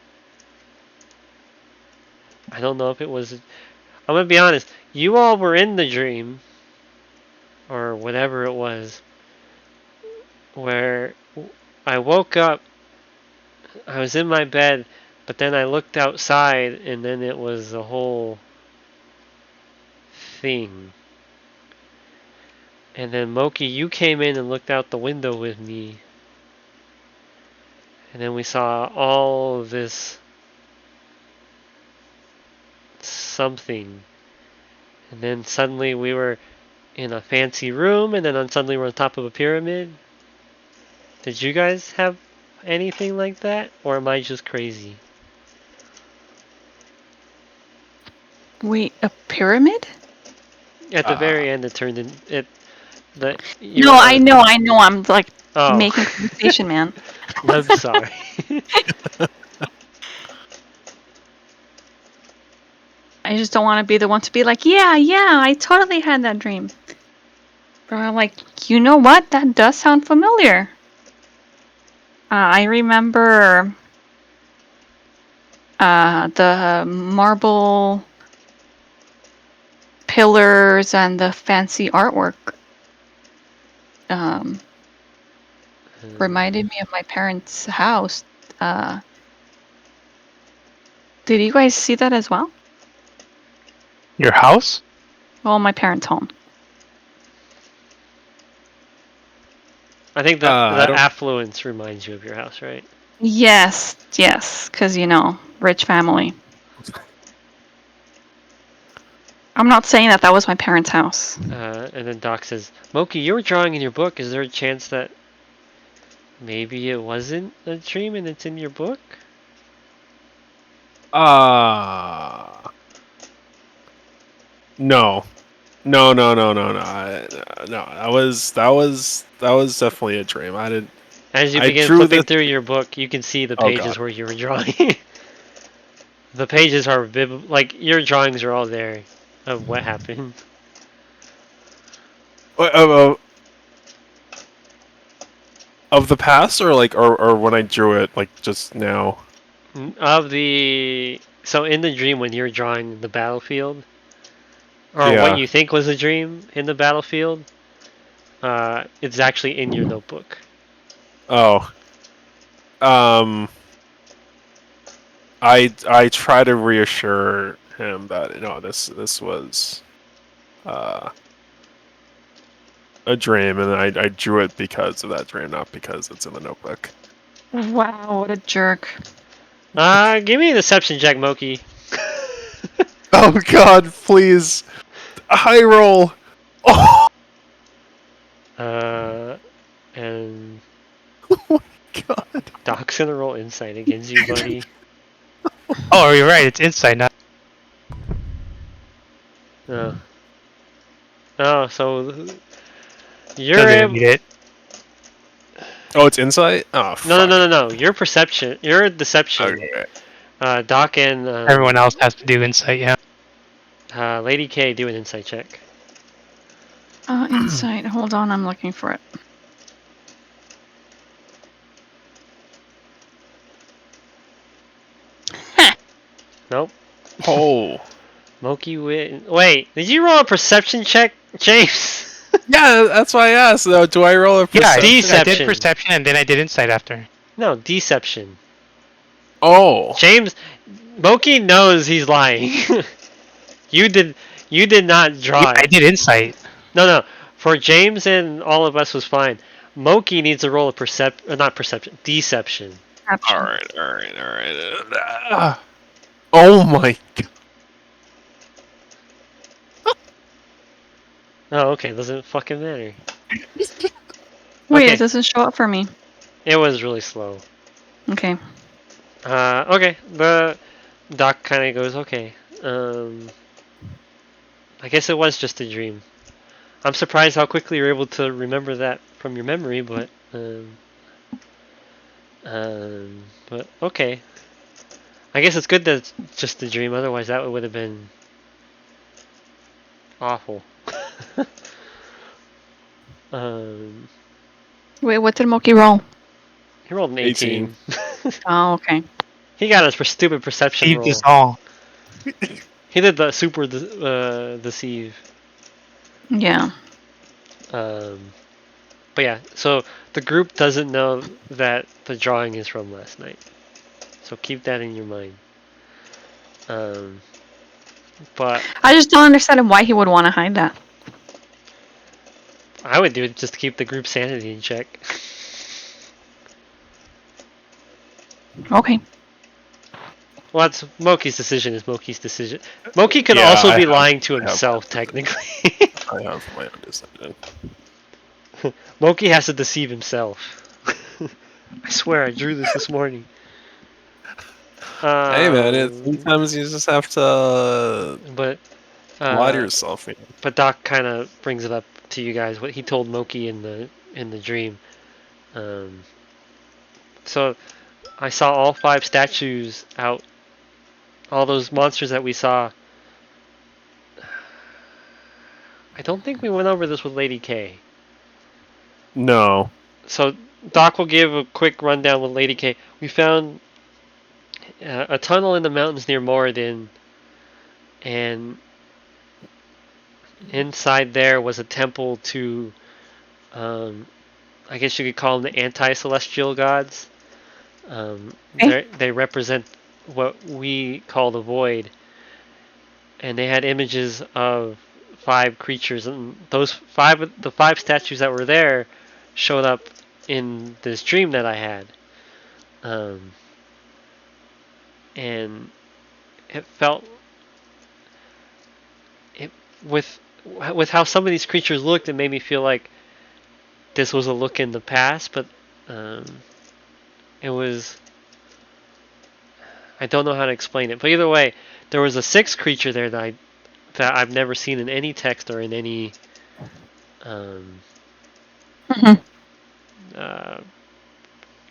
I don't know if it was. I'm gonna be honest. You all were in the dream, or whatever it was, where I woke up. I was in my bed, but then I looked outside, and then it was a whole thing. And then Moki, you came in and looked out the window with me. And then we saw all of this something. And then suddenly we were in a fancy room, and then suddenly we're on top of a pyramid. Did you guys have anything like that? Or am I just crazy? Wait, a pyramid? At the very end, it turned in it. No, I know. I'm like Oh. making conversation, man. I'm sorry. I just don't want to be the one to be like, yeah, I totally had that dream. But I'm like, you know what? That does sound familiar. I remember the marble pillars and the fancy artwork. Reminded me of my parents' house. Did you guys see that as well? Your house? Well, my parents' home. I think the I don't- affluence reminds you of your house, right? Yes, because rich family. I'm not saying that was my parents' house. And then Doc says, Moki, you were drawing in your book. Is there a chance that maybe it wasn't a dream and it's in your book? No. No. That was definitely a dream. I didn't. As you I begin drew flipping this- through your book, you can see the Oh, pages God. where you were drawing. The pages are like your drawings are all there of what happened. Of the past, or like, or when I drew it, like just now. So in the dream when you're drawing the battlefield, or Yeah. what you think was a dream in the battlefield, it's actually in your notebook. Oh. I try to reassure him that this was a dream, and I drew it because of that dream, not because it's in the notebook. Wow, what a jerk. Give me a deception check, Moki. Oh God, please, high roll. Oh And God. Doc's gonna roll insight against you, buddy. Oh, you're right. It's inside now. Oh, so you're Doesn't able. need it. Oh, it's insight. Oh, No. Your perception, your deception. Okay. Doc and Everyone else has to do insight. Yeah. Lady K, do an insight check. Insight. Hold on, I'm looking for it. Nope. Oh. Moki Wait, did you roll a perception check, James? Yeah, that's why I asked. Do I roll a Yeah, I perception? did Deception. perception and then I did insight after. No, deception. Oh. James, Moki knows he's lying. you did not draw Yeah, I it. did insight. No. For James and all of us was fine. Moki needs to roll a not perception, deception. All right. Ah. Oh my god. Oh, okay, doesn't fucking matter. Wait, Okay. it doesn't show up for me. It was really slow. Okay. Okay, the doc kind of goes, okay. I guess it was just a dream. I'm surprised how quickly you're able to remember that from your memory, but okay. I guess it's good that it's just a dream. Otherwise, that would have been awful. Wait, what did Moki roll? He rolled an 18. Oh, okay. He got a stupid perception Deceived roll. us all. He did the super deceive. Yeah. But yeah, so the group doesn't know that the drawing is from last night. So keep that in your mind. But I just don't understand why he would want to hide that. I would do it just to keep the group sanity in check. Okay. Well, that's Moki's decision. Is Moki's decision. Moki could Yeah, also I be have- lying to I have himself, that. technically. I have my own decision. Moki has to deceive himself. I swear, I drew this morning. Hey man, sometimes you just have to But lie to yourself. But Doc kind of brings it up to you guys what he told Moki in the dream. So I saw all 5 statues out. All those monsters that we saw. I don't think we went over this with Lady K. No. So Doc will give a quick rundown with Lady K. We found a tunnel in the mountains near Moradin, and inside there was a temple to, I guess you could call them the anti-celestial gods. They represent what we call the void, and they had images of 5 creatures, and the 5 statues that were there showed up in this dream that I had. And it felt with how some of these creatures looked, it made me feel like this was a look in the past, but it was, I don't know how to explain it. But either way, there was a 6th creature there that I've never seen in any text or in any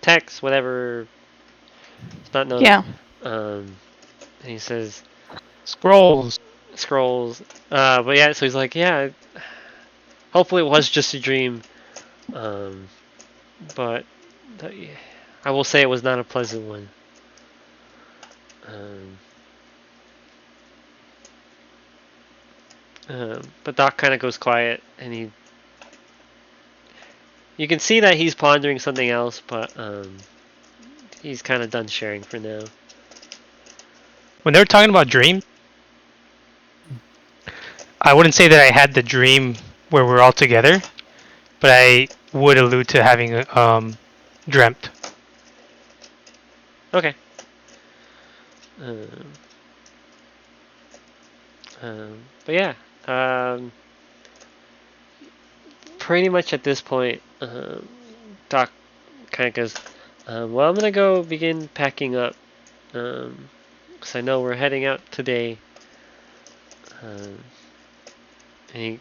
text, whatever. It's not known. Yeah. And he says Scrolls. but yeah, so he's like, yeah, hopefully it was just a dream, but I will say it was not a pleasant one. But Doc kind of goes quiet, and you can see that he's pondering something else, but he's kind of done sharing for now. When they were talking about dreams, I wouldn't say that I had the dream where we're all together, but I would allude to having dreamt. Okay. But yeah, pretty much at this point, Doc kind of goes, well, I'm going to go begin packing up, because I know we're heading out today. And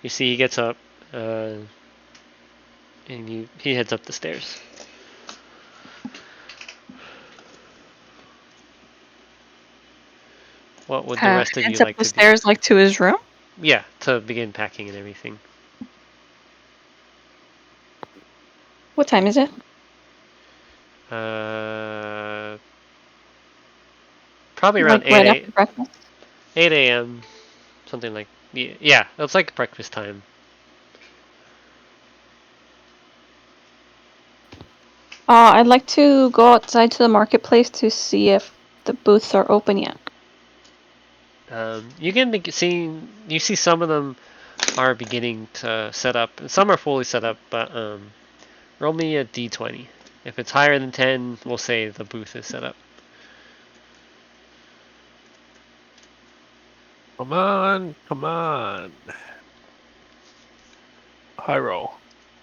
you see he gets up, and he heads up the stairs. What would the rest of you Heads up like the to do? stairs, like to his room. Yeah, to begin packing and everything. What time is it? Probably around Like right 8 after breakfast. 8 a.m. Something like yeah. It's like breakfast time. I'd like to go outside to the marketplace to see if the booths are open yet. You can you see some of them are beginning to set up. Some are fully set up, but roll me a d20. If it's higher than 10, we'll say the booth is set up. Come on, come on. High roll.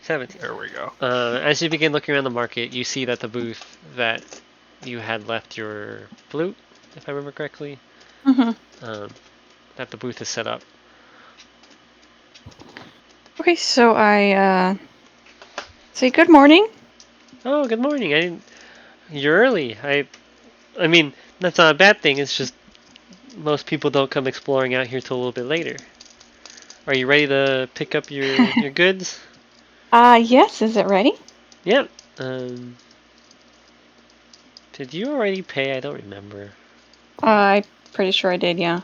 17. There we go. As you begin looking around the market, you see that the booth that you had left your flute, if I remember correctly, Mm-hmm. that the booth is set up. Okay, so I say good morning. Oh, good morning. You're early. I mean, that's not a bad thing. It's just most people don't come exploring out here till a little bit later. Are you ready to pick up your goods? Yes, is it ready? Yep. Did you already pay? I don't remember. I'm pretty sure I did, yeah.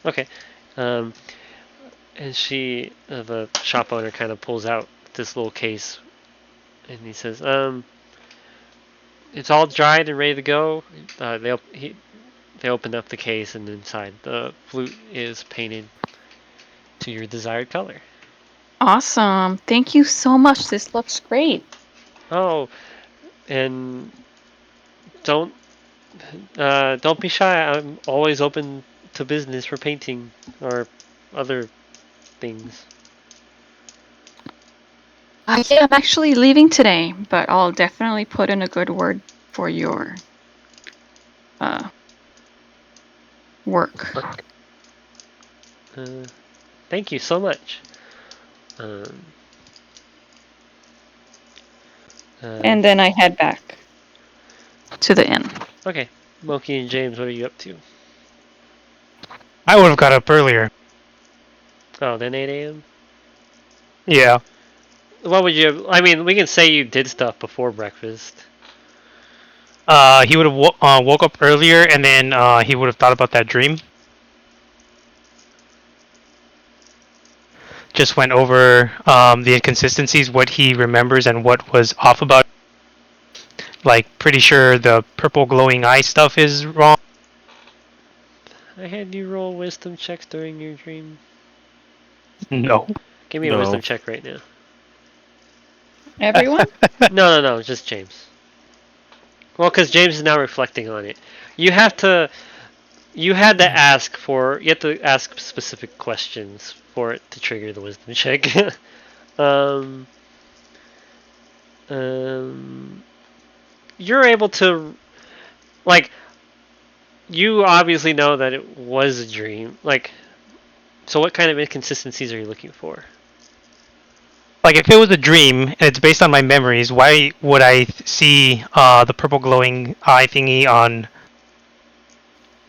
Okay. And the shop owner kind of pulls out this little case, and he says, it's all dried and ready to go. They open up the case, and inside the flute is painted to your desired color. Awesome. Thank you so much. This looks great. Oh, and don't be shy. I'm always open to business for painting or other things. Yeah, I'm actually leaving today, but I'll definitely put in a good word for your work. Thank you so much. And then I head back to the inn. Okay, Moki and James, what are you up to? I would have got up earlier. Oh, then 8 a.m. Yeah. What would you? I mean, we can say you did stuff before breakfast. He would have woke up earlier, and then he would have thought about that dream. Just went over the inconsistencies, what he remembers, and what was off about. Like, pretty sure the purple glowing eye stuff is wrong. I had you roll wisdom checks during your dream. No. Give me a No. wisdom check right now. Everyone? No, just James. Well, because James is now reflecting on it. You have to ask specific questions for it to trigger the wisdom check. You're able to, like, you obviously know that it was a dream. Like, so what kind of inconsistencies are you looking for? Like, if it was a dream and it's based on my memories, why would I see the purple glowing eye thingy on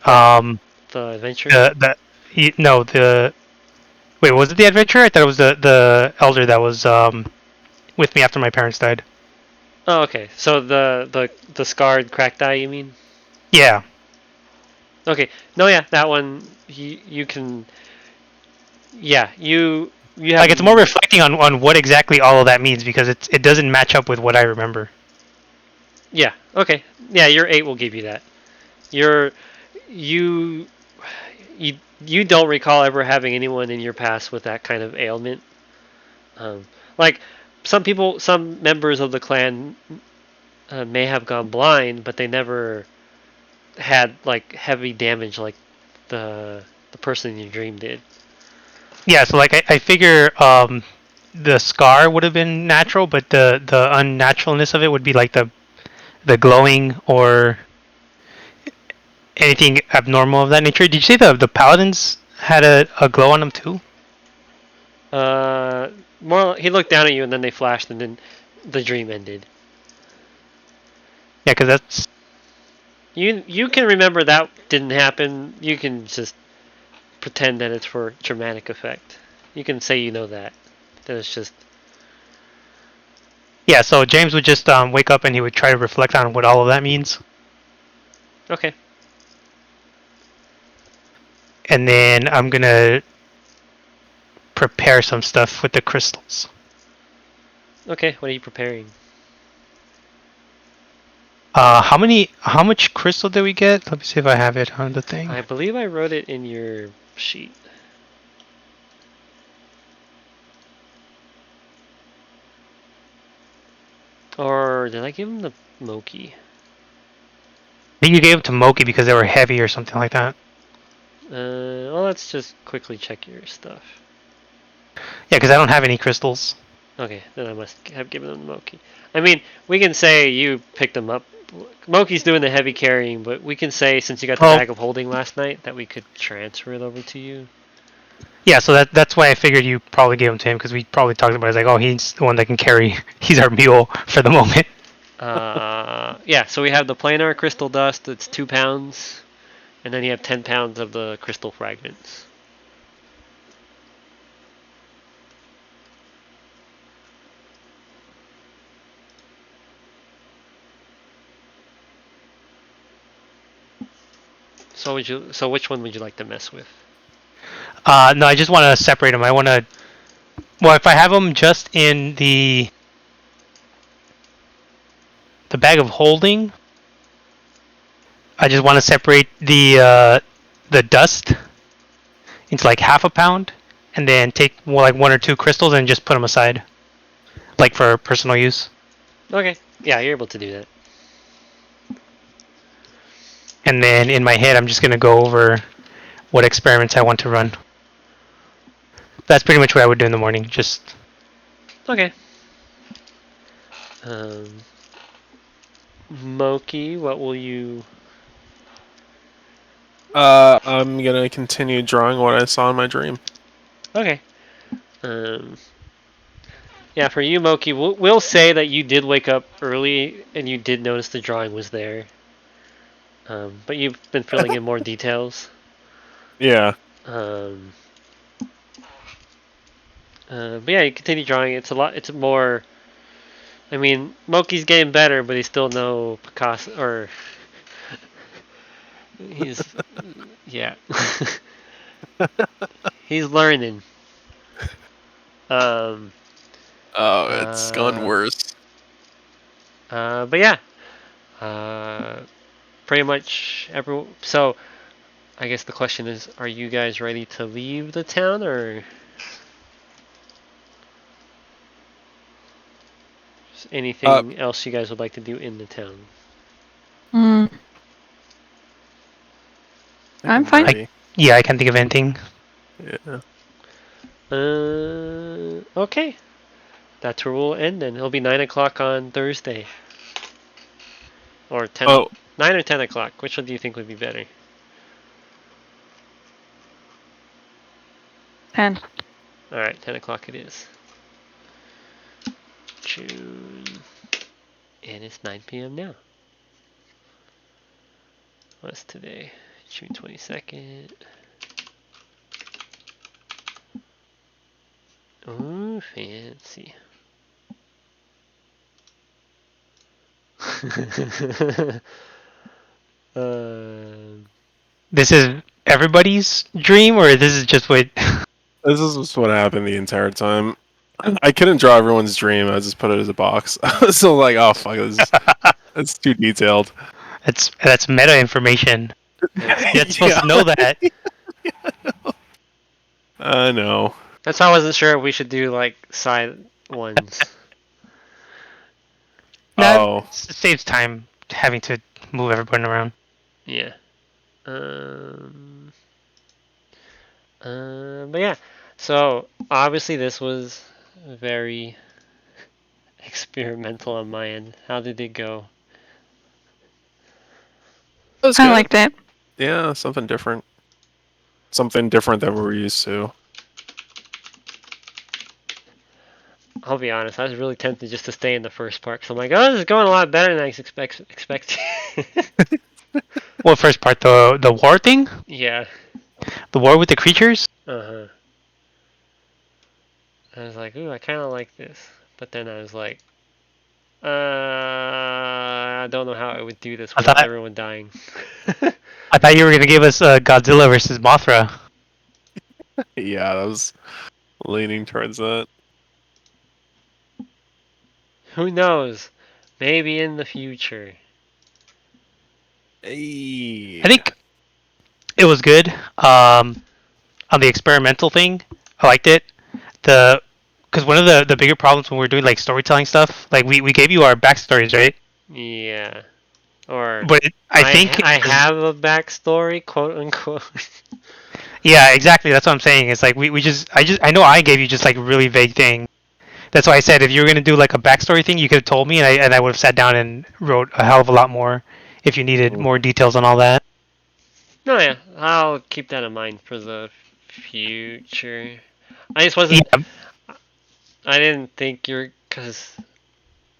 The adventure? the wait, was it the adventurer? I thought it was the elder that was with me after my parents died. Oh, okay. So the scarred cracked eye, you mean? Yeah. Okay. No, yeah, that one you can. Yeah, you have. Like, it's more reflecting on what exactly all of that means, because it doesn't match up with what I remember. Yeah. Okay. Yeah, your 8 will give you that. You don't recall ever having anyone in your past with that kind of ailment. Like, some members of the clan may have gone blind, but they never had like heavy damage like the person in your dream did. Yeah, so like I figure the scar would have been natural, but the unnaturalness of it would be like the glowing or anything abnormal of that nature. Did you say the paladins had a glow on them too? More he looked down at you and then they flashed and then the dream ended. Yeah, because that's You can remember that didn't happen. You can just pretend that it's for dramatic effect. You can say you know that. That it's just. yeah. So James would just wake up and he would try to reflect on what all of that means. Okay. and then I'm gonna prepare some stuff with the crystals. Okay, what are you preparing? How much crystal did we get? Let me see if I have it on the thing. I believe I wrote it in your sheet. Or did I give him the Moki? I think you gave them to Moki because they were heavy or something like that. Well, let's just quickly check your stuff. Yeah, because I don't have any crystals. Okay, then I must have given them to Moki. I mean, we can say you picked them up. Moki's doing the heavy carrying, but we can say since you got the Oh. bag of holding last night that we could transfer it over to you. Yeah, so that's why I figured you probably gave them to him because we probably talked about it. It's like, oh, he's the one that can carry. He's our mule for the moment. Yeah, so we have the planar crystal dust, it's 2 pounds, and then you have 10 pounds of the crystal fragments. So which one would you like to mess with? No, I just want to separate them. I want to. Well, if I have them just in the bag of holding, I just want to separate the dust into like half a pound, and then take like 1 or 2 crystals and just put them aside, like for personal use. Okay, yeah, you're able to do that. And then in my head, I'm just gonna go over what experiments I want to run. That's pretty much what I would do in the morning. Just Okay. Moki, what will you... I'm gonna continue drawing what I saw in my dream. Okay. Yeah, for you, Moki, we'll say that you did wake up early and you did notice the drawing was there. But you've been filling in more details. Yeah. But yeah, you continue drawing. It's a lot. It's more. I mean, Moki's getting better, but he's still no Picasso. Or he's yeah. He's learning. Oh, it's gone worse. But yeah. Pretty much everyone. So, I guess the question is: are you guys ready to leave the town, or is anything else you guys would like to do in the town? I'm fine. Ready. yeah, I can't think of anything. Yeah. Okay. That's where we'll end then. It'll be 9 o'clock on Thursday. Or 10. Oh, 9 or 10 o'clock. Which one do you think would be better? 10. Alright, 10 o'clock it is. June. And it's 9 p.m. now. What's today? June 22nd. Ooh, fancy. This is everybody's dream, or this is just what? this is just what happened the entire time. I couldn't draw everyone's dream. I just put it as a box. So like, oh fuck, it's too detailed. That's meta information. You're supposed to know that. I know. That's why I wasn't sure if we should do like side ones. Oh. It saves time having to move everyone around. Yeah. But yeah. So obviously this was very experimental on my end. How did it go? That's I good. liked it. Yeah, something different. Something different than we're used to. I'll be honest, I was really tempted just to stay in the first part because I'm like, oh, this is going a lot better than I expected. What first part? The war thing? Yeah. The war with the creatures? I was like, ooh, I kind of like this. But then I was like, I don't know how I would do this without everyone dying. I thought you were gonna give us Godzilla versus Mothra. Yeah, I was leaning towards that. Who knows? Maybe in the future. Hey. I think it was good. On the experimental thing, I liked it. Because one of the bigger problems when we're doing like storytelling stuff, like we gave you our backstories, right? Yeah. Or But I think I have a backstory, quote unquote. yeah, exactly. That's what I'm saying. It's like I know I gave you just like really vague thing. That's why I said if you were gonna do like a backstory thing, you could have told me, and I would have sat down and wrote a hell of a lot more if you needed more details on all that. No, yeah, I'll keep that in mind for the future. I just wasn't. Yeah, I didn't think you're because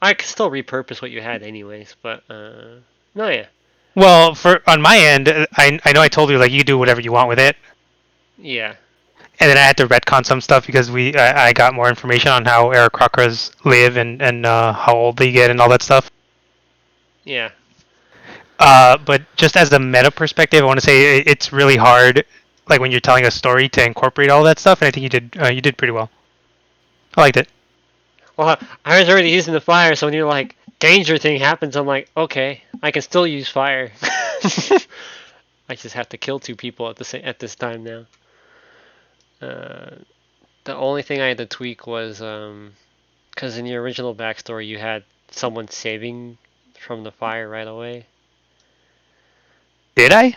I could still repurpose what you had anyways. But no, yeah, well, for on my end, I know I told you like you do whatever you want with it, yeah, and then I had to retcon some stuff because I got more information on how Aarakocras live and how old they get and all that stuff. yeah. But just as the meta perspective, I want to say it's really hard, like when you're telling a story, to incorporate all that stuff, and I think you did pretty well. I liked it. Well, I was already using the fire, so when you're like danger thing happens, I'm like, okay, I can still use fire. I just have to kill 2 people at this time now. The only thing I had to tweak was because in your original backstory you had someone saving from the fire right away. Did I?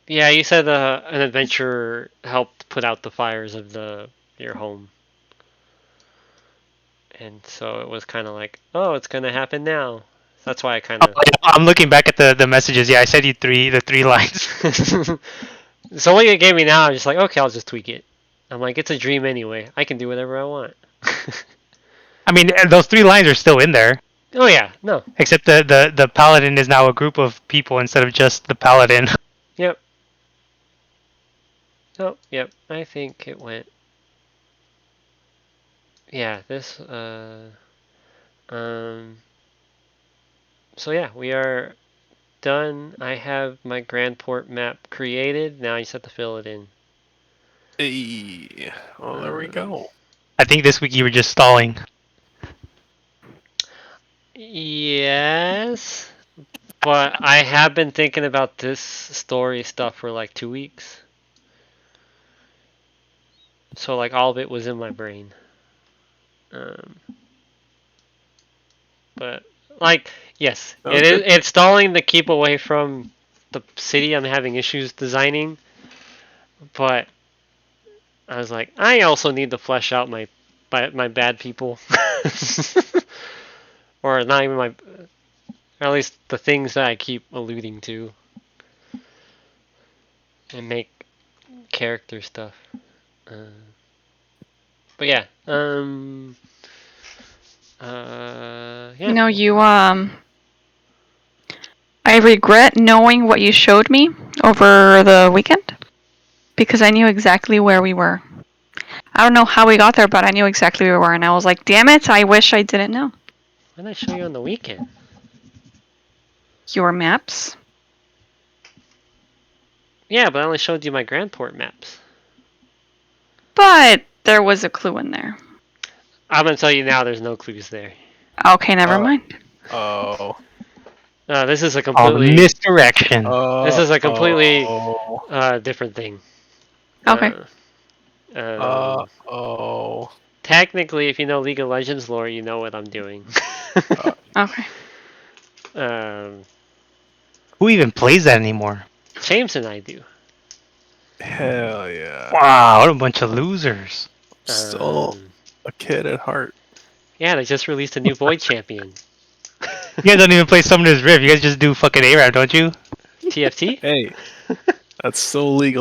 Yeah, you said an adventurer helped put out the fires of your home, and so it was kind of like, oh, it's gonna happen now. That's why I kind of. I'm looking back at the messages. Yeah, I said you the 3 lines. So what you gave me now, I'm just like, okay, I'll just tweak it. I'm like, it's a dream anyway. I can do whatever I want. I mean, those 3 lines are still in there, Oh yeah, no. except the paladin is now a group of people instead of just the paladin. Yep. Oh, yep. I think it went. Yeah, this. So yeah, we are done. I have my Grand Port map created. Now I just have to fill it in. Hey. Oh, there we go. I think this week you were just stalling. Yes, but I have been thinking about this story stuff for like 2 weeks. So like all of it was in my brain. But like yes, it's stalling to keep away from the city I'm having issues designing. But I was like, I also need to flesh out my bad people. Or not even or at least the things that I keep alluding to. And make character stuff. But yeah, yeah. You know, I regret knowing what you showed me over the weekend because I knew exactly where we were. I don't know how we got there, but I knew exactly where we were, and I was like, damn it, I wish I didn't know. What did I show you on the weekend? Your maps? Yeah, but I only showed you my Grand Port maps. But there was a clue in there. I'm gonna tell you now, there's no clues there. Okay, never mind. Oh. This is a Oh, completely misdirection. This is a completely different thing. Okay. Oh. Technically, if you know League of Legends lore, you know what I'm doing. Okay. Who even plays that anymore? James and I do. Hell yeah. Wow, what a bunch of losers. Still a kid at heart. Yeah, they just released a new Void Champion. You guys don't even play Summoner's Rift. You guys just do fucking ARAM, don't you? TFT? Hey, that's still legal.